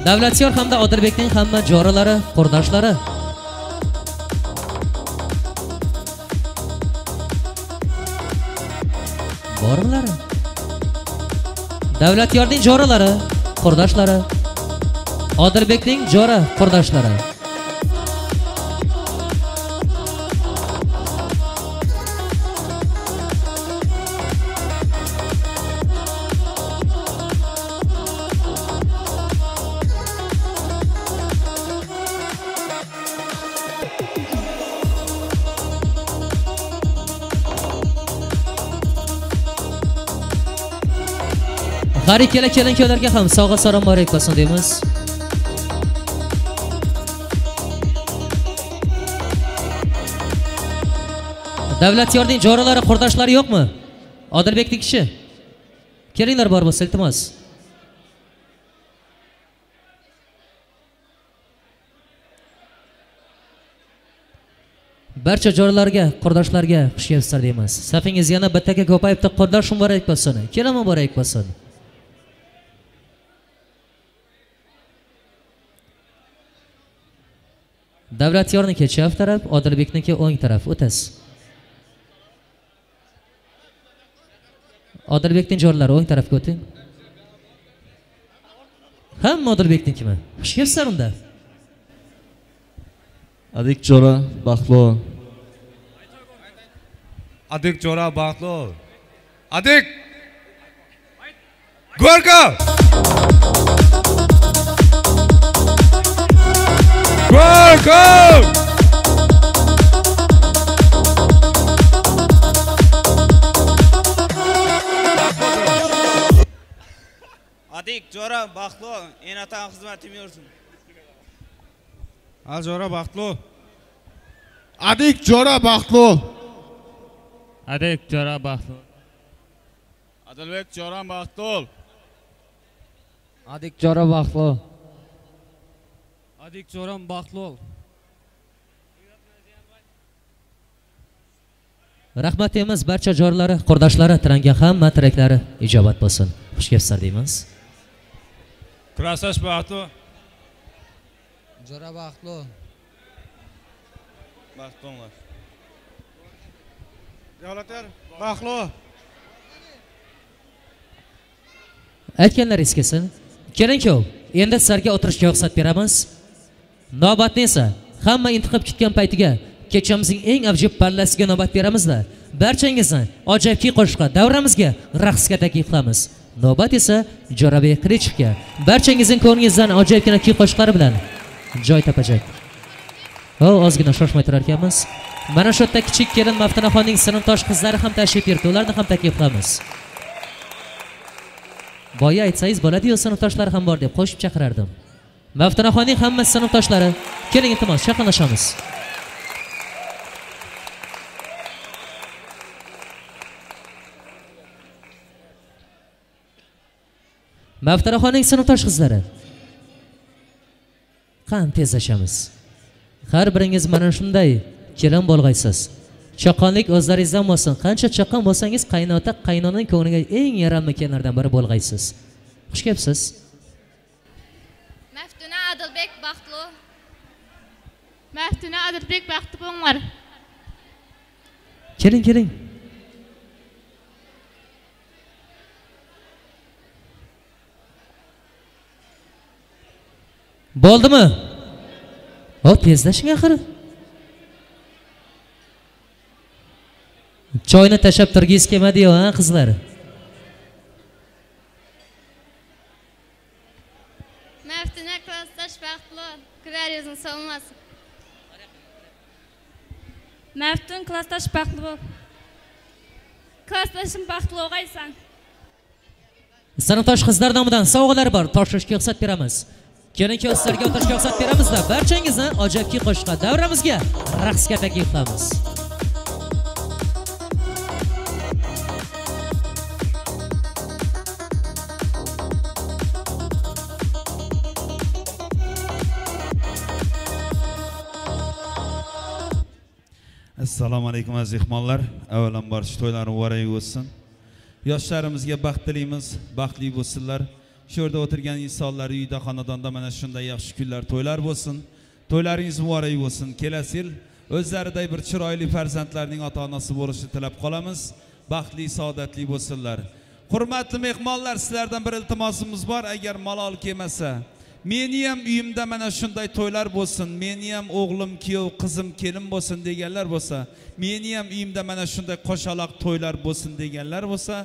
Davlatyor hamda Odilbekning hamma jorilari, qurdoshlari. Bormilar? Davlatyorning jorilari, qurdoshlari. Odilbekning jori, qurdoshlari. Har ikkala kelin-kuyovlarga ham sog'a salom muborak bo'lsin deymiz. Davlatyorning jorilari, qurdoshlari yo'qmi? Odilbekning kishi. Kelinglar bor bo'lsa, iltimos. Barcha joylarga, qurdoshlarga xush kelibsizlar deymiz. Safingiz yana bittaga ko'payibdi. Qurdosh muborak bo'lsin. Kelin muborak bo'lsin. Davlatyorniki chap taraf, Odilbekniki o'ng taraf. O'tasiz. Odilbekning joylari o'ng tarafga o'ting. Hamma Odilbeknikimi? Xush kelibsizlar unda. Adik Jora baxtli. Adik Jora baxtli. Adik Gorka. Gorka. Adik Jora baxtli, enatan xizmatim yursin. Al Jora baxtli. Adik Jora baxtli. Adik Jora baxtli. Adilbek Jora baxtli. Adik Jora baxtli. Adik Joram baxtli. Rahmat deymiz barcha jorilari, qurdoshlari, tirangan hamma tiraklari ijobat bo'lsin. Xush kelibsizlar deymiz. Krasash baxtli. Jora baxtli. Baxtlilar. Davlatyor baxtli. Aytganlaringiz kelsin. Kelin-kuyov, endi sizlarga o'tirishga ruxsat beramiz. Navbatni esa hamma intiqib kutgan paytiga kechamizning eng avjib pallasiga navbat beramizda. Barchangizni ajoyib qo'shiqqa, davramizga, raqsga taklif qilamiz. Navbat esa Jo'rabek Qilichevga. Barchangizning ko'nglingizdan ajoyibgina qo'shiqlari bilan joy topajak. Ozgina shoshmay turar ekanmiz. Mana shu yerda kichik kelin Maftunaxonning sinfdosh qizlari ham tashrif buyurdi. Ularni ham taklif qilamiz. Boya aytsangiz bo'ladi-yu, sinfdoshlari ham bor deb qo'shib chaqirardim. Maftunaxonning hamma sinfdoshlari, keling iltimos chaqirlashamiz. Maftunaxonning sinfdosh qizlari. Qan tezlashamiz. Har biringiz mana shunday kelin bo'lg'aysiz. Chaqonlik o'zlaringizdan bo'lsin. Qancha chaqon bo'lsangiz, qaynota qaynonaning ko'ngliga eng yaramli kelinlardan biri bo'lg'aysiz. Xush kelibsiz. Maftuna Adilbek baxtli. Maftuna Adilbek baxtli bo'linglar. Keling, keling. Bo'ldimi? Tezlashing axir. Choyni tashab turgingiz kelmadi-yu, ha, qizlar? Maftuna klassdosh baxtli. beriyorsun savunmasın. Məftun klassdaş baxtlı ol. Klassdaşım baxtlı olğaysan. Sinfdosh qizlar nomidan sovg'alar bor. Topshirishga ruxsat beramiz. Keling sizlarga o'tishga ruxsat beramizda barchangizni ajoyibki qo'shiq davramizga raqsga taklif qilamiz. Assalomu alaykum aziz mehmonlar. Avvalambor to'ylaring muborak bo'lsin. Yoshlarimizga baxt tilaymiz, baxtli bo'lsinlar. Shu yerda o'tirgan insonlar uyda, xonadonda mana shunday yaxshi kunlar, to'ylar bo'lsin. To'ylaringiz muborak bo'lsin. Kelasi yil o'zlariday bir chiroyli farzandlarning ota-onasi bo'lishini tilab qolamiz. Baxtli, saodatli bo'lsinlar. Hurmatli mehmonlar, sizlardan bir iltimosimiz bor. Agar malol kelmasa, meni ham uyimda mana shunday to'ylar bo'lsin, meni ham o'g'lim, kuyov, qizim, kelin bo'lsin deganlar bo'lsa, meni ham uyimda mana shunday qo'shaloq to'ylar bo'lsin deganlar bo'lsa,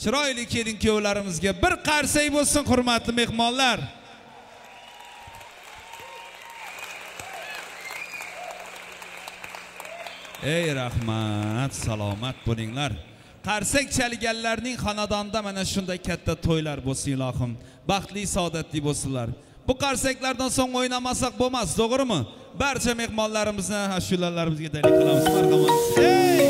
chiroyli kelin kuyovlarimizga bir qarsak bo'lsin, hurmatli mehmonlar. Ey rahmat, salomat bo'linglar. Qarsak chalganlarning xonadonida mana shunday katta to'ylar bo'lsin ilohim. Baxtli, saodatli bo'lsinlar. Bu qarsaklardan so'ng o'ynamasak bo'lmas, to'g'rimi? Barcha mehmonlarimizni ashulalarimizga dalil qilamiz. Marhamat.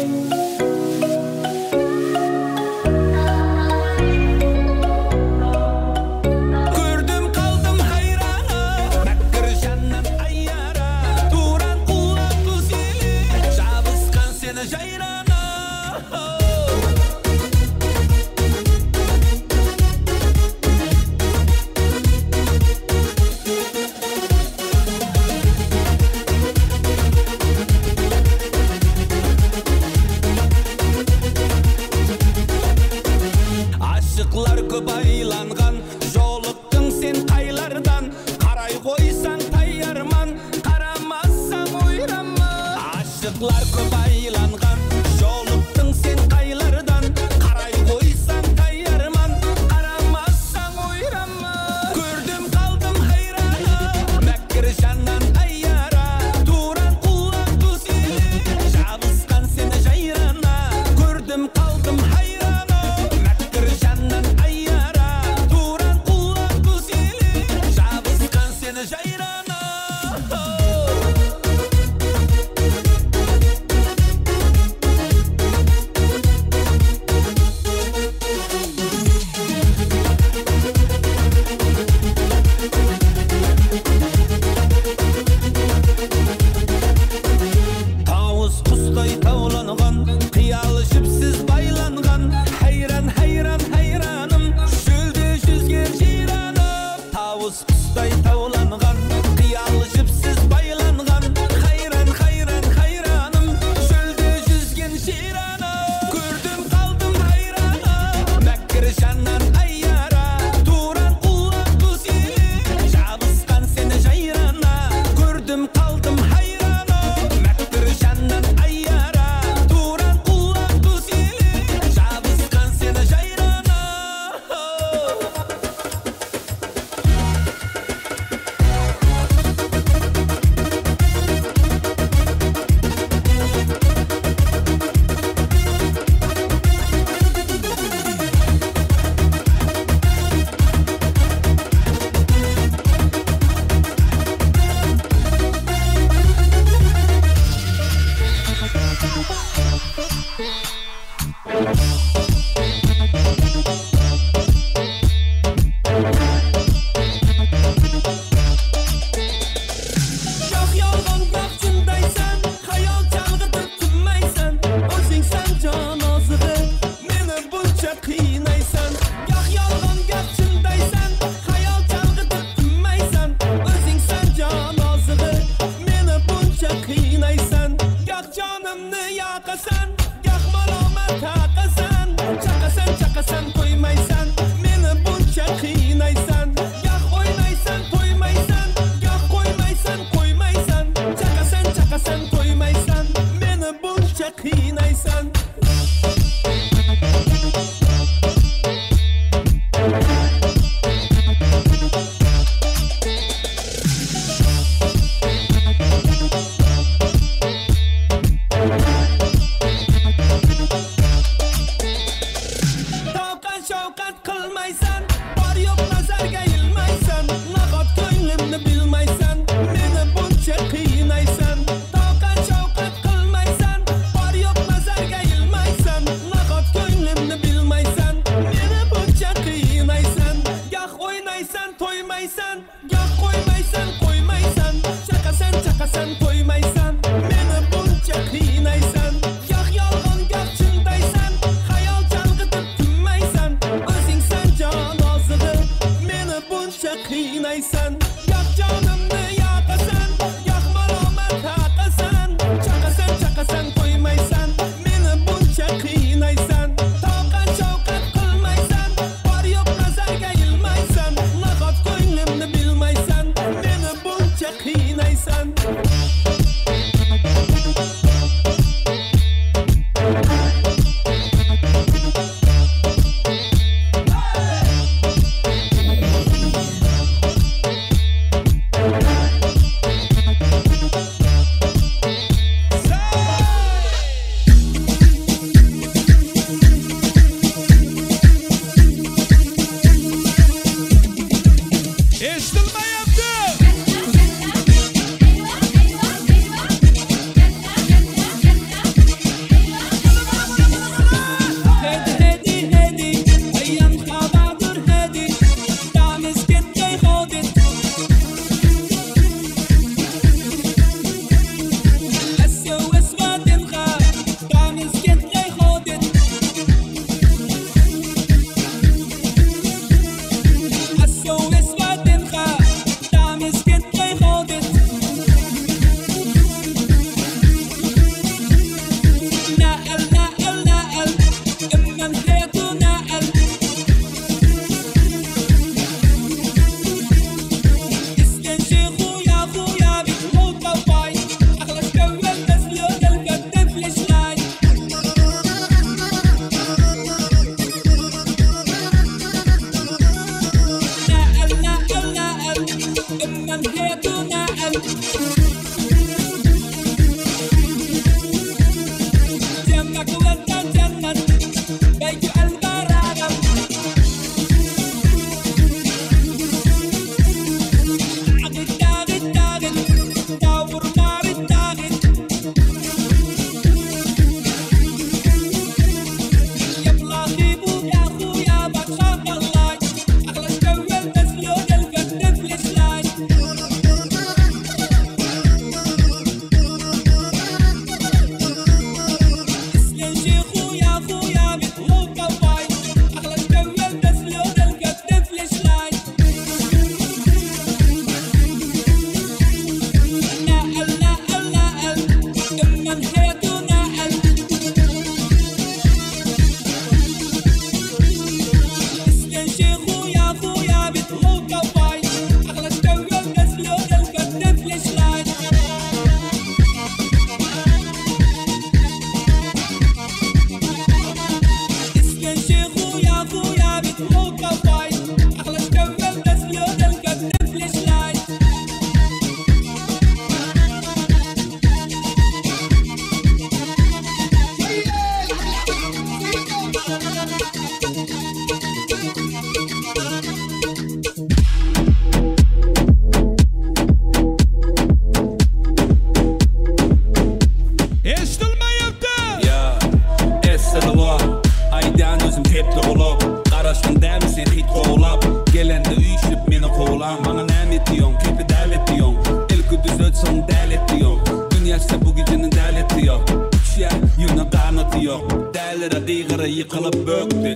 Baştan dermisin hit qoğlap Gelende uyuşup meni qoğlan Bana nəm etdiyon, kepi dəl etdiyon İlki düz ötsün dəl etdiyon Dünyası bu gecinin dəl etdiyon Üçya yuna qanatı yok Dəlirə qiyğıra yıqılıb böktü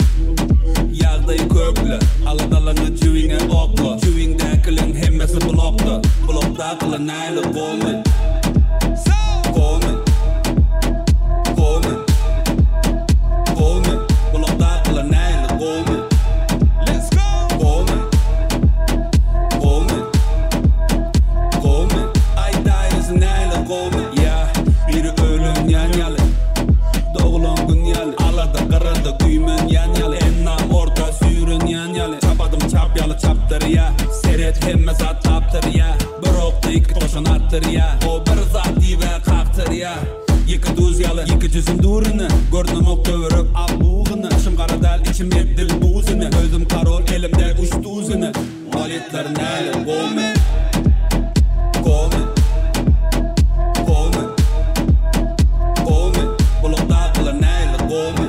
Yağdayı köklü Aladalını cüvine oklu Cüvindəkilin hemmesi bloktu Blokta kılı nəyli qoğmi Qoğmi Qoğmi Qoğmi Blokta kılı nəyli qoğmi Let's go Qoğmi Qoğmi Qoğmi Aydayız nəyli qoğmi Ya biri ölüm yan yalı Doğulan gün yalı Alada qarada güymün yan yalı Ennam orta sürün yan yalı Çapadım çap yalı çaptır ya Seret hemme zat taptır ya Bir okta iki toşun attır ya O bir zat dive qaktır ya Iki duz yalı, iki cüzüm durunu Görnüm ok dövürüp al buğunu Şım qaradal içim eddil buzunu Özüm karol elimde uç duzunu Valetler nəyli qoğmi Qoğmi Qoğmi Qoğmi Bulukta kılı nəyli qoğmi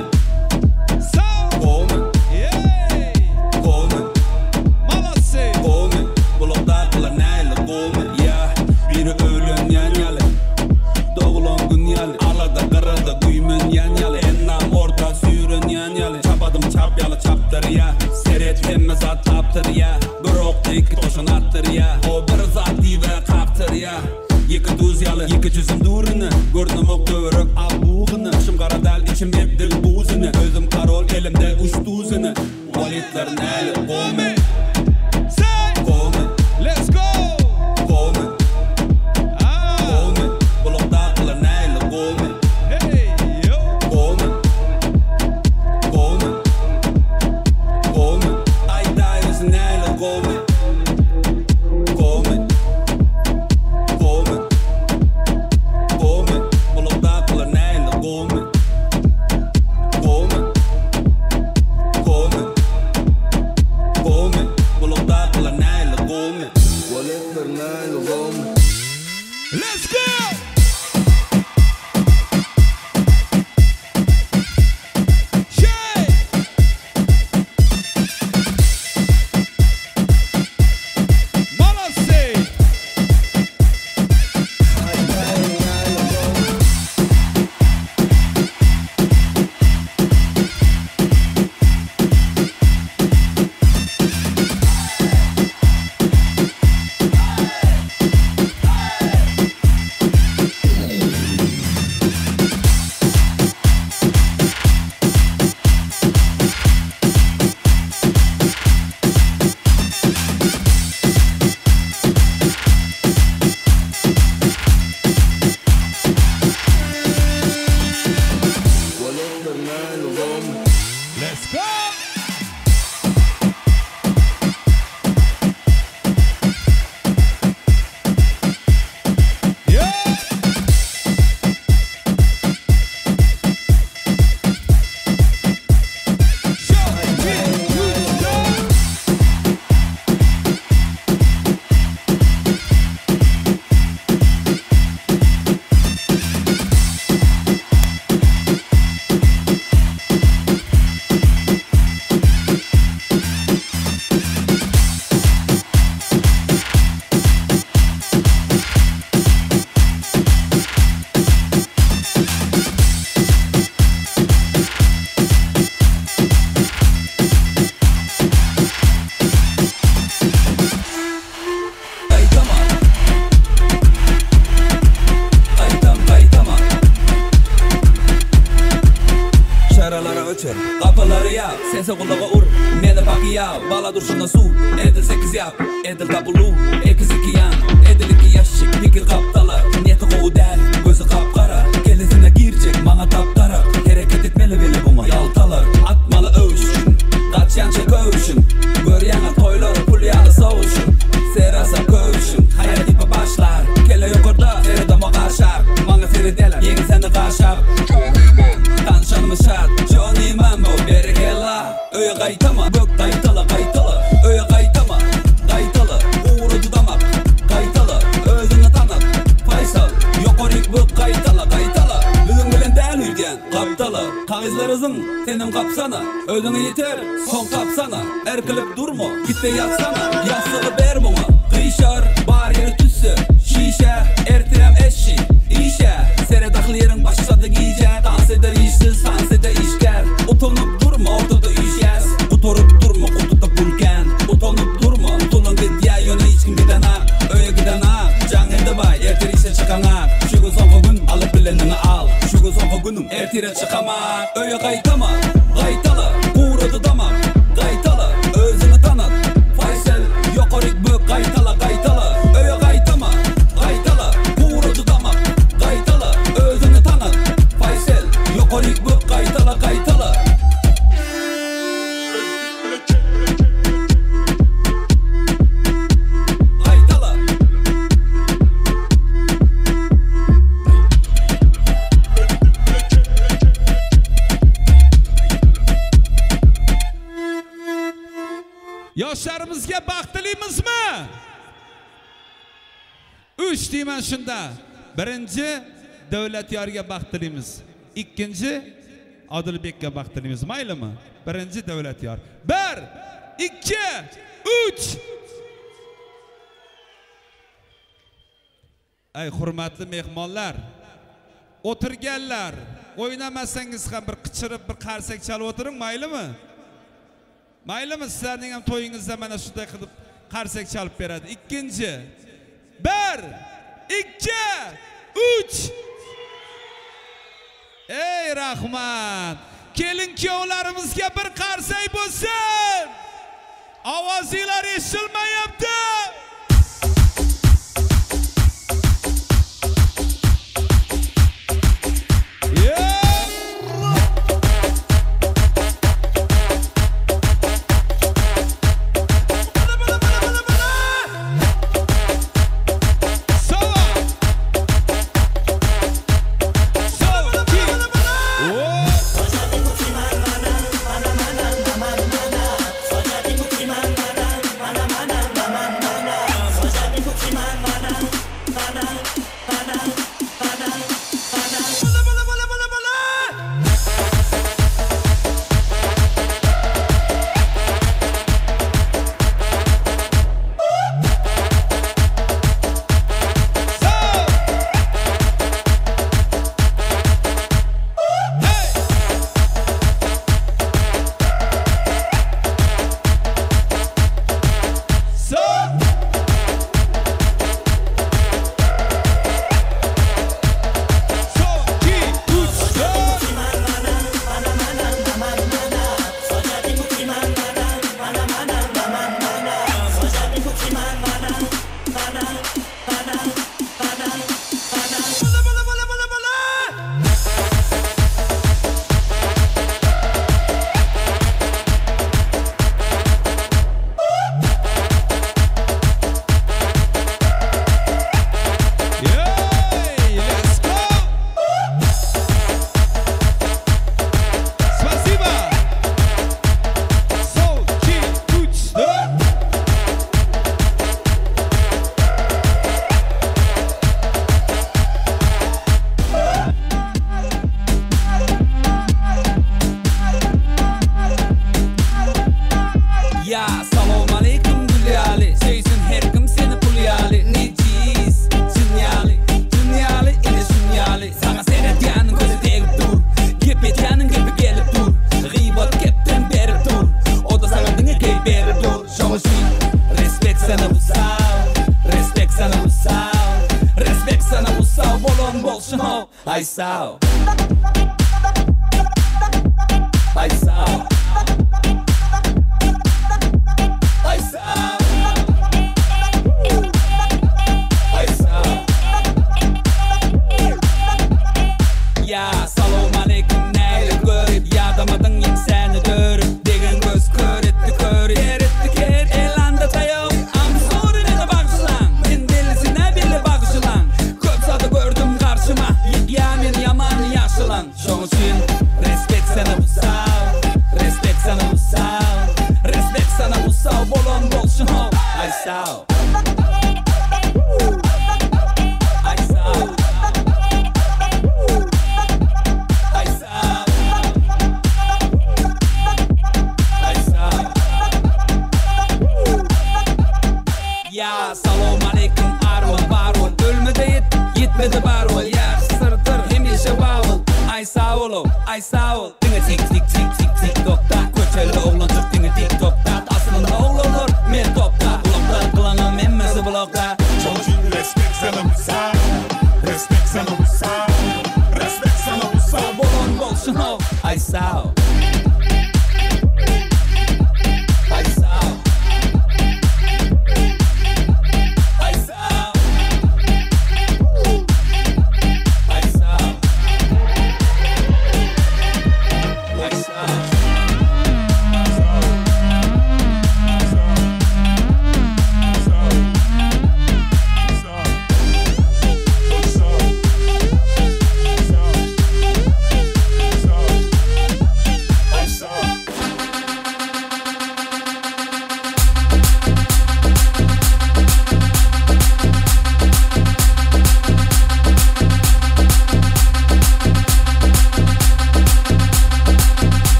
Qoğmi Qoğmi Qoğmi Bulukta kılı nəyli qoğmi Ya biri ölün yan yalı Doğulan gün yalı Alada qarada güymün yan yalı Ennam orta sürün yan yalı Çapadım çap yalı çaptır ya Seret hemme zat taptır ya Bir okta iki toşun attır ya O bir zat dive qaktır ya İki duz yalı, iki cüzüm durunu Görnüm ok dövürüp al buğunu Şım qaradal içim eddil buzunu Özüm karol elimde uç duzunu Valetler nəyli qoğmi Qoğmi Let's go Qoğmi Qoğmi Bulukta kılı nəyli qoğmi Qoğmi Qoğmi Qoğmi Aydayız nəyli qoğmi Qoğmi Qoğmi Qoğmi Bulukta kılı nəyli qoğmi Qoğmi Qoğmi Qoğmi Bulukta kılı nəyli qoğmi Valetler nəyli qoğmi Let's go! Let's go! Kapıları yap, sense kulağa ur Mene bakı yap, bala durşuna su Edil 8 yap, edil tabulu Ekiz 2 yan, edil 2 yaşık Fikir kaptalar, niyeti koğu der Gözü kapkara, kellesine girecek Bana tapkara, hareket etmeli bile buna Yaltalar, atmalı övüşün Kaç yança kövüşün Gör yana toyları, pulyalı soğuşun Serasa kövüşün, hayal gibi başlar Kelle yukarıda, seredama kaşar Bana serideler, yeni seni kaşar Tanışanımız şart, Johnny Mambo Berekella, öye kaytama Gök kaytala kaytala, öye kaytama Kaytala, uğrudu damak Kaytala, özünü tanıt Faysal, yokorik bu kaytala kaytala Bizim bilen del uygen, kaptala Kağızlarızın senin kapsana, özünü yeter, son kapsana. Erkilip durma, git de yatsana, yastığı ver bana. Kıyşar, bar yeri tüssü, şişe, ertirem eşi, işe. Seredaklı yerin başladı giyce, dans eder işsiz, dans eder işker. Utanıp durma, ortada işyez, kutorup durma, kutuda bulken. Utanıp durma, utanın git ya, yöne hiç kim giden ha. Öyle giden ha, can elde bay, ertir işe çıkan ha. Şu gün son gün, alıp bilenini al. Şu gün son günüm, ertire çıkama. Öyle kaytama, kaytalı, uğradı damar. Kaytalı, özünü tanıt. Faysal, yokorik bök, kaytalı, kaytalı. Öyle kaytama, kaytalı, uğradı damar. Kaytalı, özünü tanıt. Faysal, yokorik bök, kaytalı, kaytalı. Yoshlarımızga baxtliymizmi? 3 deyman shunda. Birinchi Davlatyorga baxtlaymiz. Ikkinchi Odilbekka baxtlaymiz. Maylimi? Birinchi Davlatyor. 1 2 3. Ay hurmatli mehmonlar, o'tirganlar, o'ynamasangiz ham bir qichirib bir qarsak chalib o'tiring, maylimi? Maylimi, sizlarning ham to'yingizda mana shunday qilib qarsak chalib beradi. Ikkinchi 1 2 3. Ey rahmat. Kelin kuyovlarimizga bir qarsak bo'lsin. Ovozinglar eshitilmayapti. Paisal, Paisal, Paisal, Paisal. Ya salam aleyküm neyle görüp yadamadın yenseni dörüp degen göz köretti kör eretti ker elanda tayım am soruna bakışlan men delisine bile bakışlan köp sadı gördüm karşıma yamen yaman yaşılan şoň üçün respekt sana bu sağ respekt sana bu sağ respekt sana bu sağ bolon bolsun ay sağ ay sağ ay sağ oğlum ay sağ ol Dine tik tik tik tik tik tokta Köçeli oğlancık dine tik tokta Aslında oğlanır men topta Bloklar kılanım emmesi blokta Respect sana Respect sana Respect sana Bolon bol şunu ay sağ ol Ay sağ ol Ay sağ ol Ay sağ ol Ay sağ ol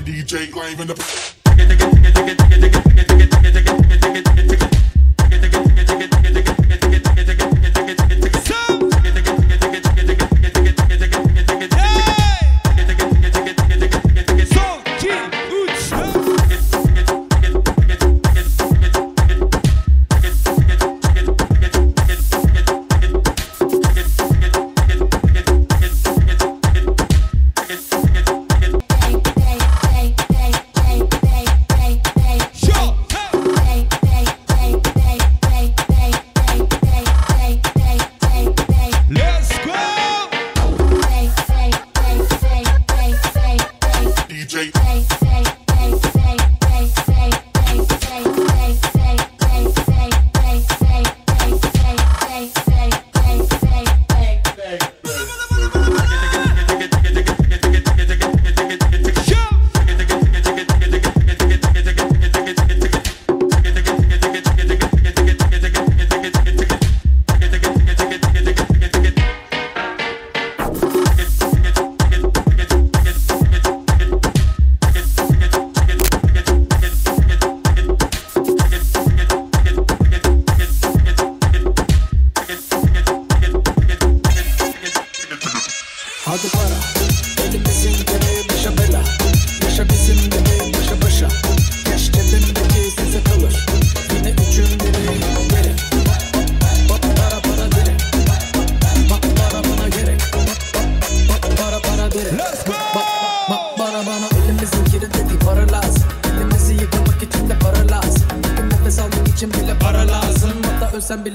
DJ Grave in the.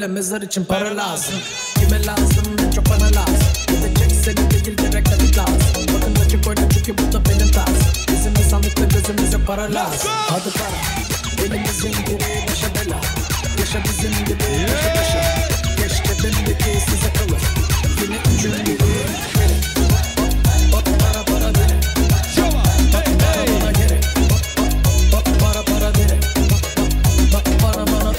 Mezar için para lazım. Kime lazım? En çok bana lazım. Gidecek seni değil direkt tabii lazım. Bakın açık oyna çünkü bu da benim tarzım. Bizim insanlıkla gözümüze para lazım. Hadi para. Elimizin direği başa bela. Yaşa bizim gibi yaşa başa. Keşke bendeki size kalır. Yine üçün direği. Bak para para direk. Bak para bana gerek. Bak para para direk. Bak para bana.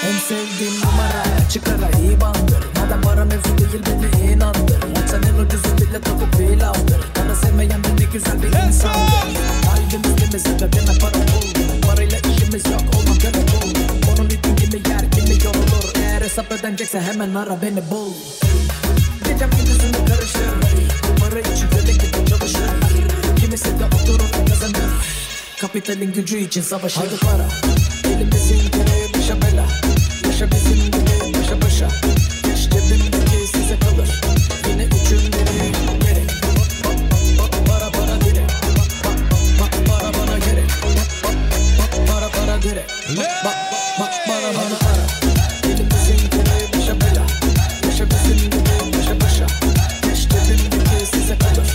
En sevdiğim numara açık ara iyi bandır. Madem para mevzu değil beni inandır. Sen en ucuzu bile takıp değil aldır. Para sevmeyen de ne güzel bir insandır. Kalbimizde de deme para bul. Parayla işimiz yok olmam göre bul. Onun için kimi yer kimi yorulur. Eğer hesap ödenecekse hemen ara beni bul. Gecem gündüzümü karışır. Para için köle gibi çalışır. Kimisi de oturur kazanır. Kapitalin gücü için savaşır. Hadi para. Elimizin gereği başa bela. Yaşa bizim gibi başa başa. Geç cebimdeki size kalır. Yine üçün direği gerek. Bak para para direk. Bak para bana gerek. Bak para para direk. Bak para bana para. Elimizin gereği başa bela. Yaşa bizim gibi başa başa. Geç cebimdeki size kalır.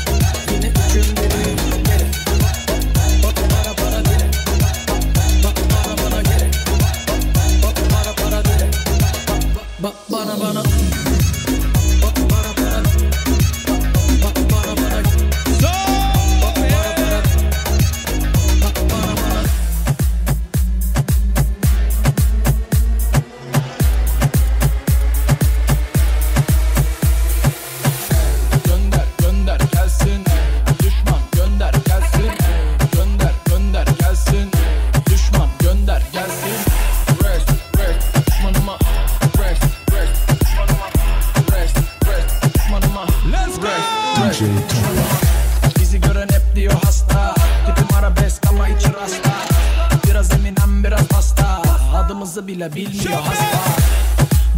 Yine üçün direği gerek. Bak para para direk. Bak para bana gerek. Bak para para direk. Bak bana bana. Bak para para. Bak para para. Bak para para. Bak para para. Gönder gönder gelsin. Düşman gönder gelsin. Gönder gönder gelsin. Düşman gönder gelsin. Rest rest düşmanıma. Rest rest düşmanıma. Rest rest düşmanıma. Let's go. Rest düşmanıma. Bizi gören hep diyor hasta. Tipim arabesk ama içi rasta. Biraz Eminem biraz hasta. Adımızı bile bilmiyor hasta.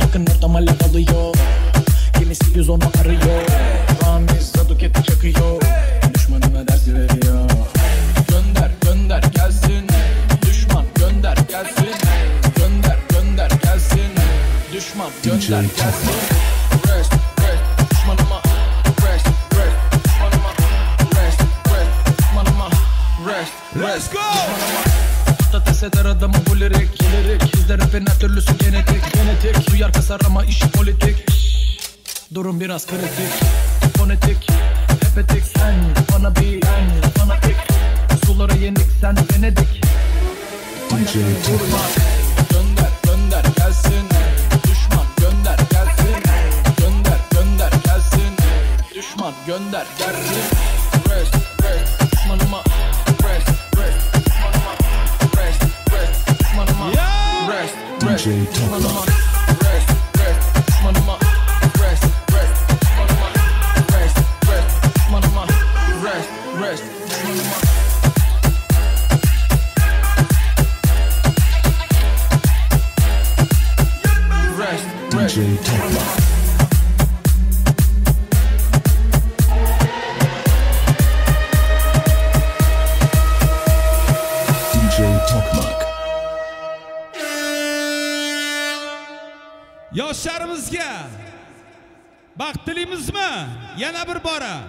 Bakın ortam alev alıyor. Kimisi 110'u arıyor. Ramiz Zaduket'i çakıyor. Düşmanıma dersi veriyor. Gönder gönder gelsin. Düşman gönder gelsin. Gönder gönder gelsin. Düşman gönder gelsin. Rest rest düşmanıma. Rest rest düşmanıma. Rest rest düşmanıma. Rest rest düşmanıma. Patates eder adamı bu lirik. Bizde rapin her türlüsü genetik. Genetik duyar kasar ama işi politik. Durum biraz kritik. Fonetik hepetik. Sen bana bir en fanatik. Sulara yenik sen Venedik. Vurma. Gönder gönder gelsin. Düşman gönder gelsin. Gönder gönder gelsin. Düşman gönder gelsin. Rest rest düşmanıma. rest. DJ Topmark. Yoshlarimizga baxt tilaymizmi? Yana bir bora.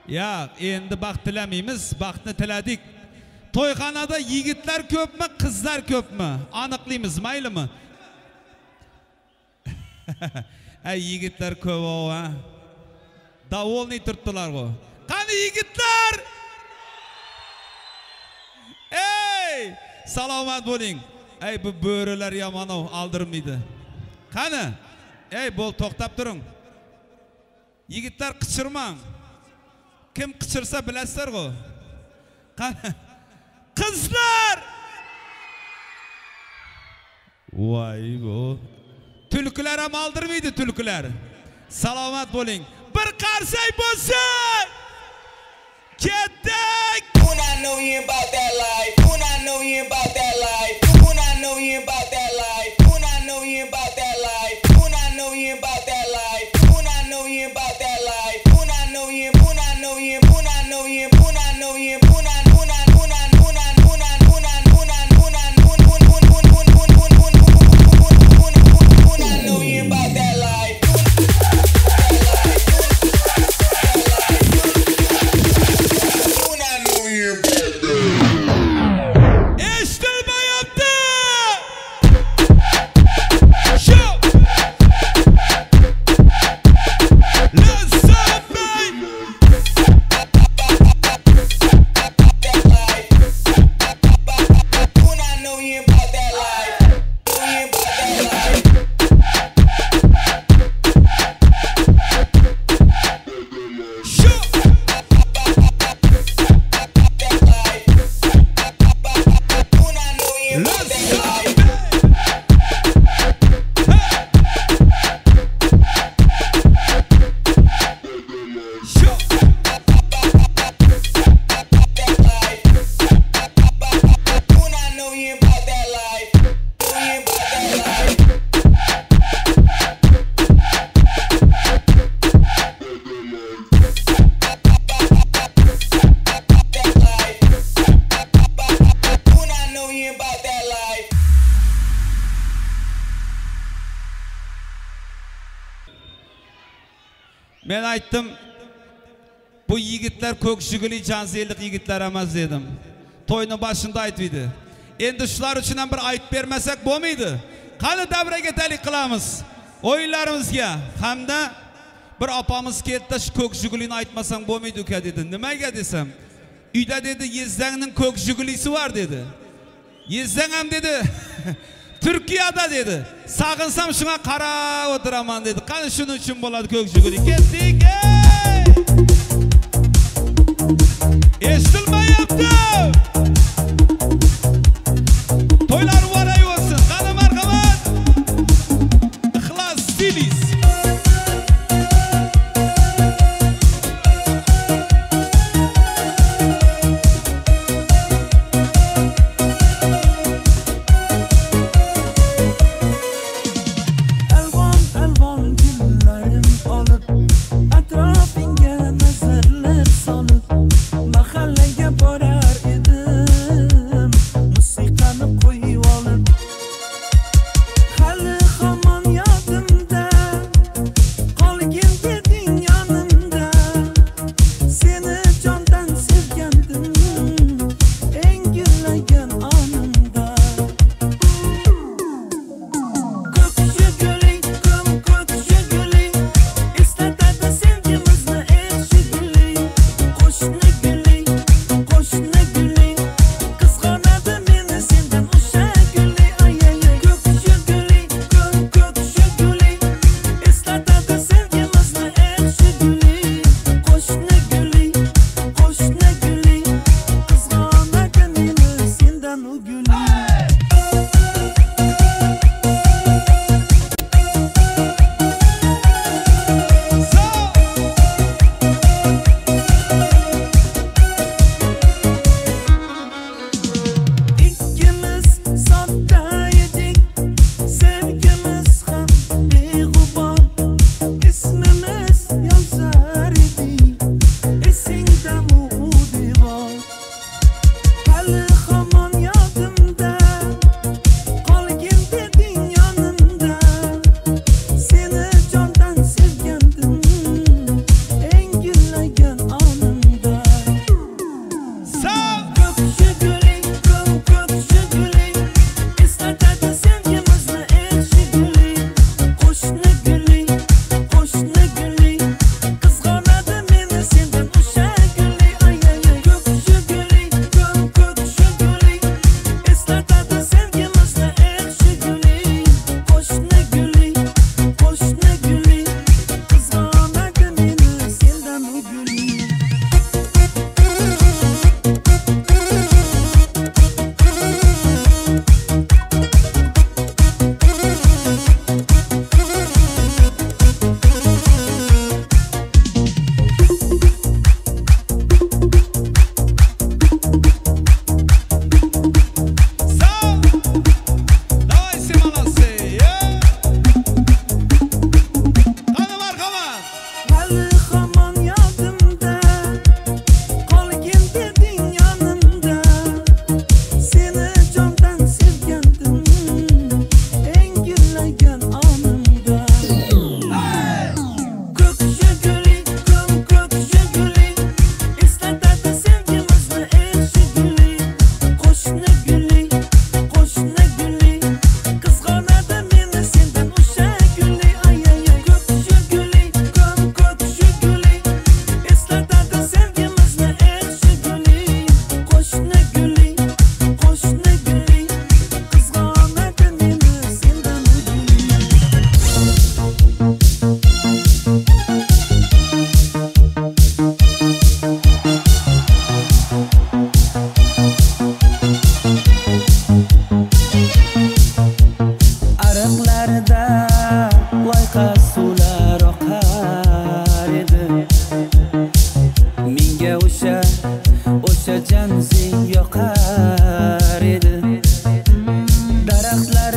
Yo'q, endi baxt tilamaymiz, baxtni tiladik. To'yxonada yigitlar ko'pmi, qizlar ko'pmi? Aniqlaymiz, maylimi? Ay yigitlar ko'p ha. Davolni turtdilar-ku. Qani yigitlar? Ey, salomat bo'ling. Ey bu bo'rilar yomon-ov, aldirmaydi. Qani? Ey bo'l, to'xtab turing. Yigitlar qichirmang. Kim qichirsa bilasizlar-ku. Qani? Qizlar! Voy bu. Tulkilar ham aldirmaydi, tulkilar. Salomat bo'ling. Bir qarsak bo'lsin. Ketdik. When I know you about that life. When I know you about that life. When I know you about that life. When I know you about that life. When I know you about that life. When I know you about that life. When I know you. When I know you. When I know you. When I know you. When I know you about that life. Men aytdim, bu yigitlar ko'kshigili janziylik yigitlar emas dedim. To'yni boshida aytdi. Endi shular uchun ham bir aytib bermasak bo'lmaydi. Qani davraga talik qilamiz. O'yinlarimizga hamda bir opamiz ketdi, shu ko'kshigilini aytmasam bo'lmaydi uka dedi. Nimaga desam, uyda dedi Yezdangning ko'kshigilisi bor dedi. Yezdang ham dedi Turkiyada dedi. Sağınsam şuna qarab o'tiraman dedi. Qani shuning uchun bo'ladi ko'kshigili. Ketdik. Eshitilmayapti. To'ylar varay bo'lsin. Qani marhamat. Ixlos Stilis. Atrofga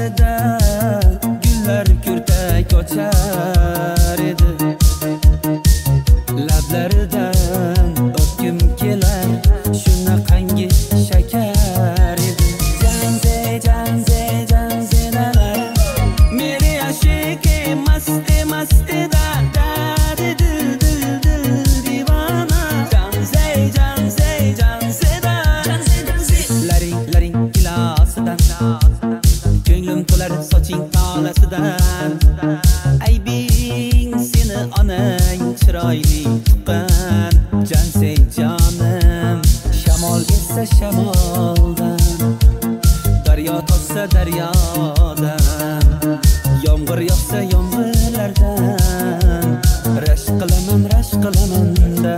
lablarida gullar kurtak ochar edi. Lablaridan o'pkim kelar shunaqangi shakar edi. Janze janze janze nalar mere ashike masti masti da dil dil dil divana. Janze janze janze da laring laring ilasidan ko'nglim to'lar soching tolasidan. Aybing seni onang chiroyli tuqqan. Janse jonim shamol essa shamoldan, daryo tossa daryodan, yomg'ir yog'sa yomg'irlardan rashk qilaman-da.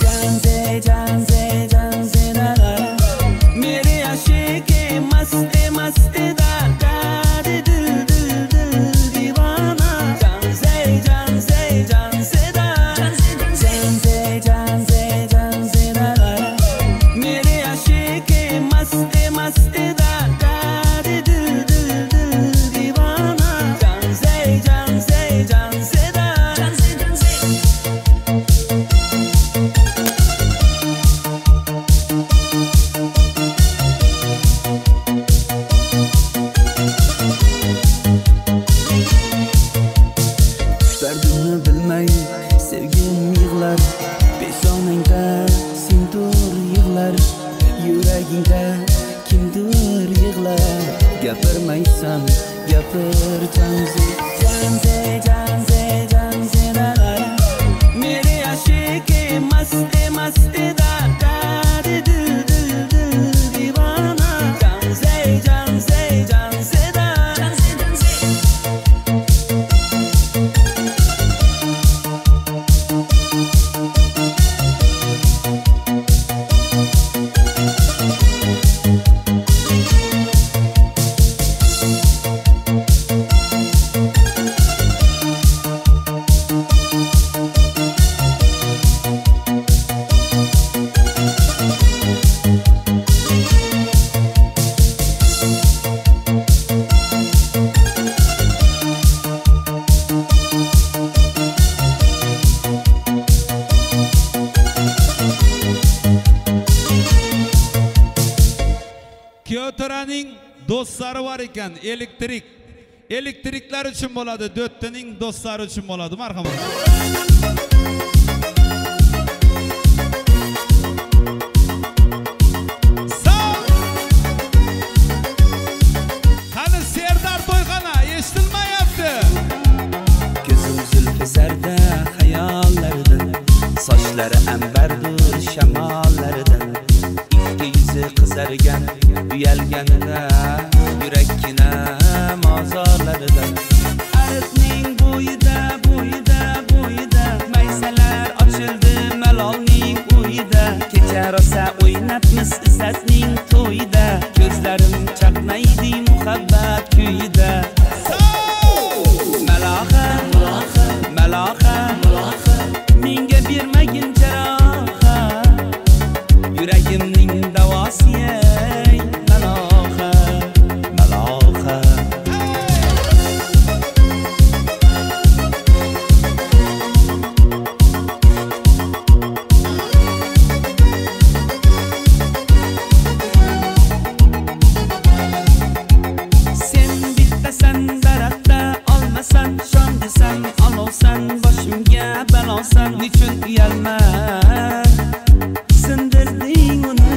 Janze janze janze nalar mere ashike masti masti da dil dil dil divana. Janze janze janze da janze janze janze nalar mere ashike masti masti da dil dil dil divana. Janze janze janze da dardimni bilmay sevgim yig'lar. Pesonangda sendur yig'lar, yuragingda kimdir yig'lar. Gapirmaysan gapir janze janze janze janze nalar mere ashike masti masti da dil dil dil divana. Janze janze janze da Kyotoraning do'stlari bor ekan, elektriklar uchun bo'ladi, Do'ttining do'stlari uchun bo'ladi. Marhamat. Qani Serdar to'yxona eshitilmayapti. Ko'zim zulfi zarda xayollarida, sochlari ambardur shamollarida, ikki yuzi qizargan uyalganida, yurakkina mozorlarida. Ariqning bo'yida bo'yida bo'yida maysalar ochildi malolning uyida. Kecha rosa o'ynabmiz izzatning to'yida, ko'zlarim chaqnaydi muhabbat kuyida. Maloha maloha menga bermagin jarohat, yuragimning davosi maloha maloha. Sen bittasan daraxtda olmasan, shom desam olovsan, boshimga balosan. Nechun uyalmay sindirding uni,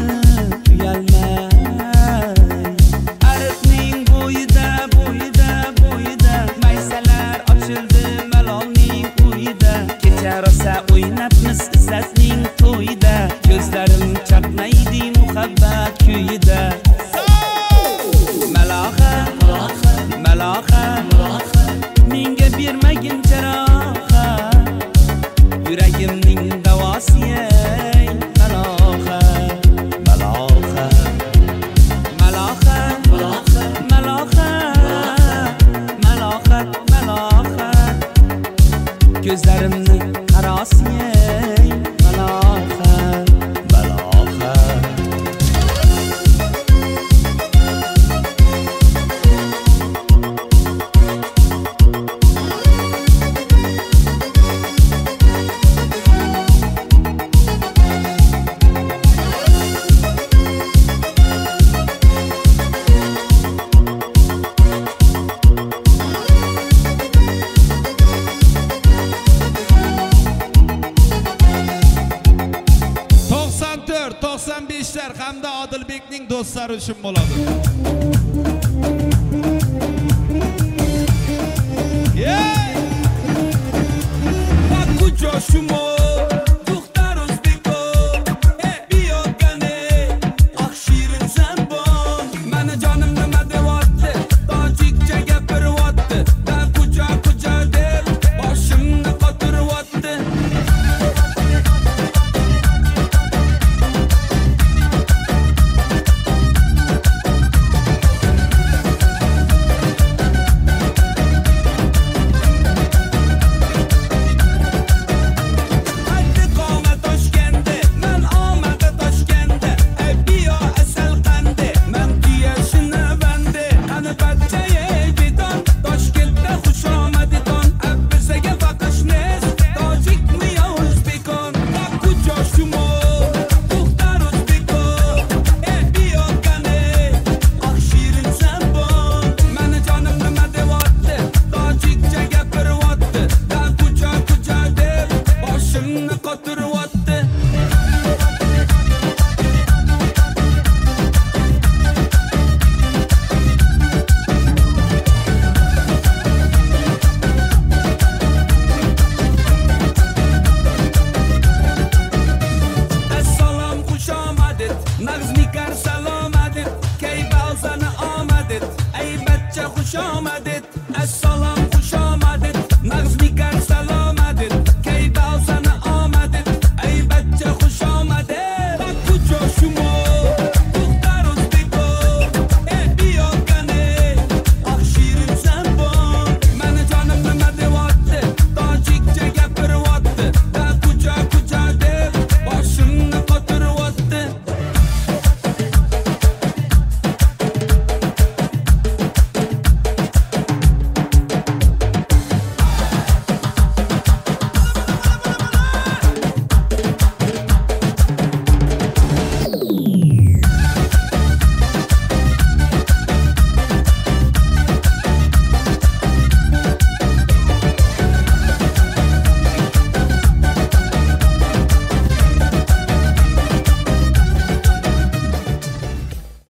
uyalmay. Ariqning bo'yida bo'yida bo'yida maysalar ochildi malolning uyida. Kecha rosa o'ynabmiz izzatning to'yida, ko'zlarim chaqnaydi muhabbat kuyida. Maloha maloha menga bermagin jarohat, yuragimning davosi maloha maloha maloha maloha maloha maloha. Ko'zlarimni qarosi maloha maloha. Ahmetning do'stlari uchun bo'ladi. Joshumo Duxtar O'zbeko biyogane Oqshirin zambon Mani jonim nima deyapti Tojikcha gapiryapti Ben kuja deb boshimni qotiryapti Assalamu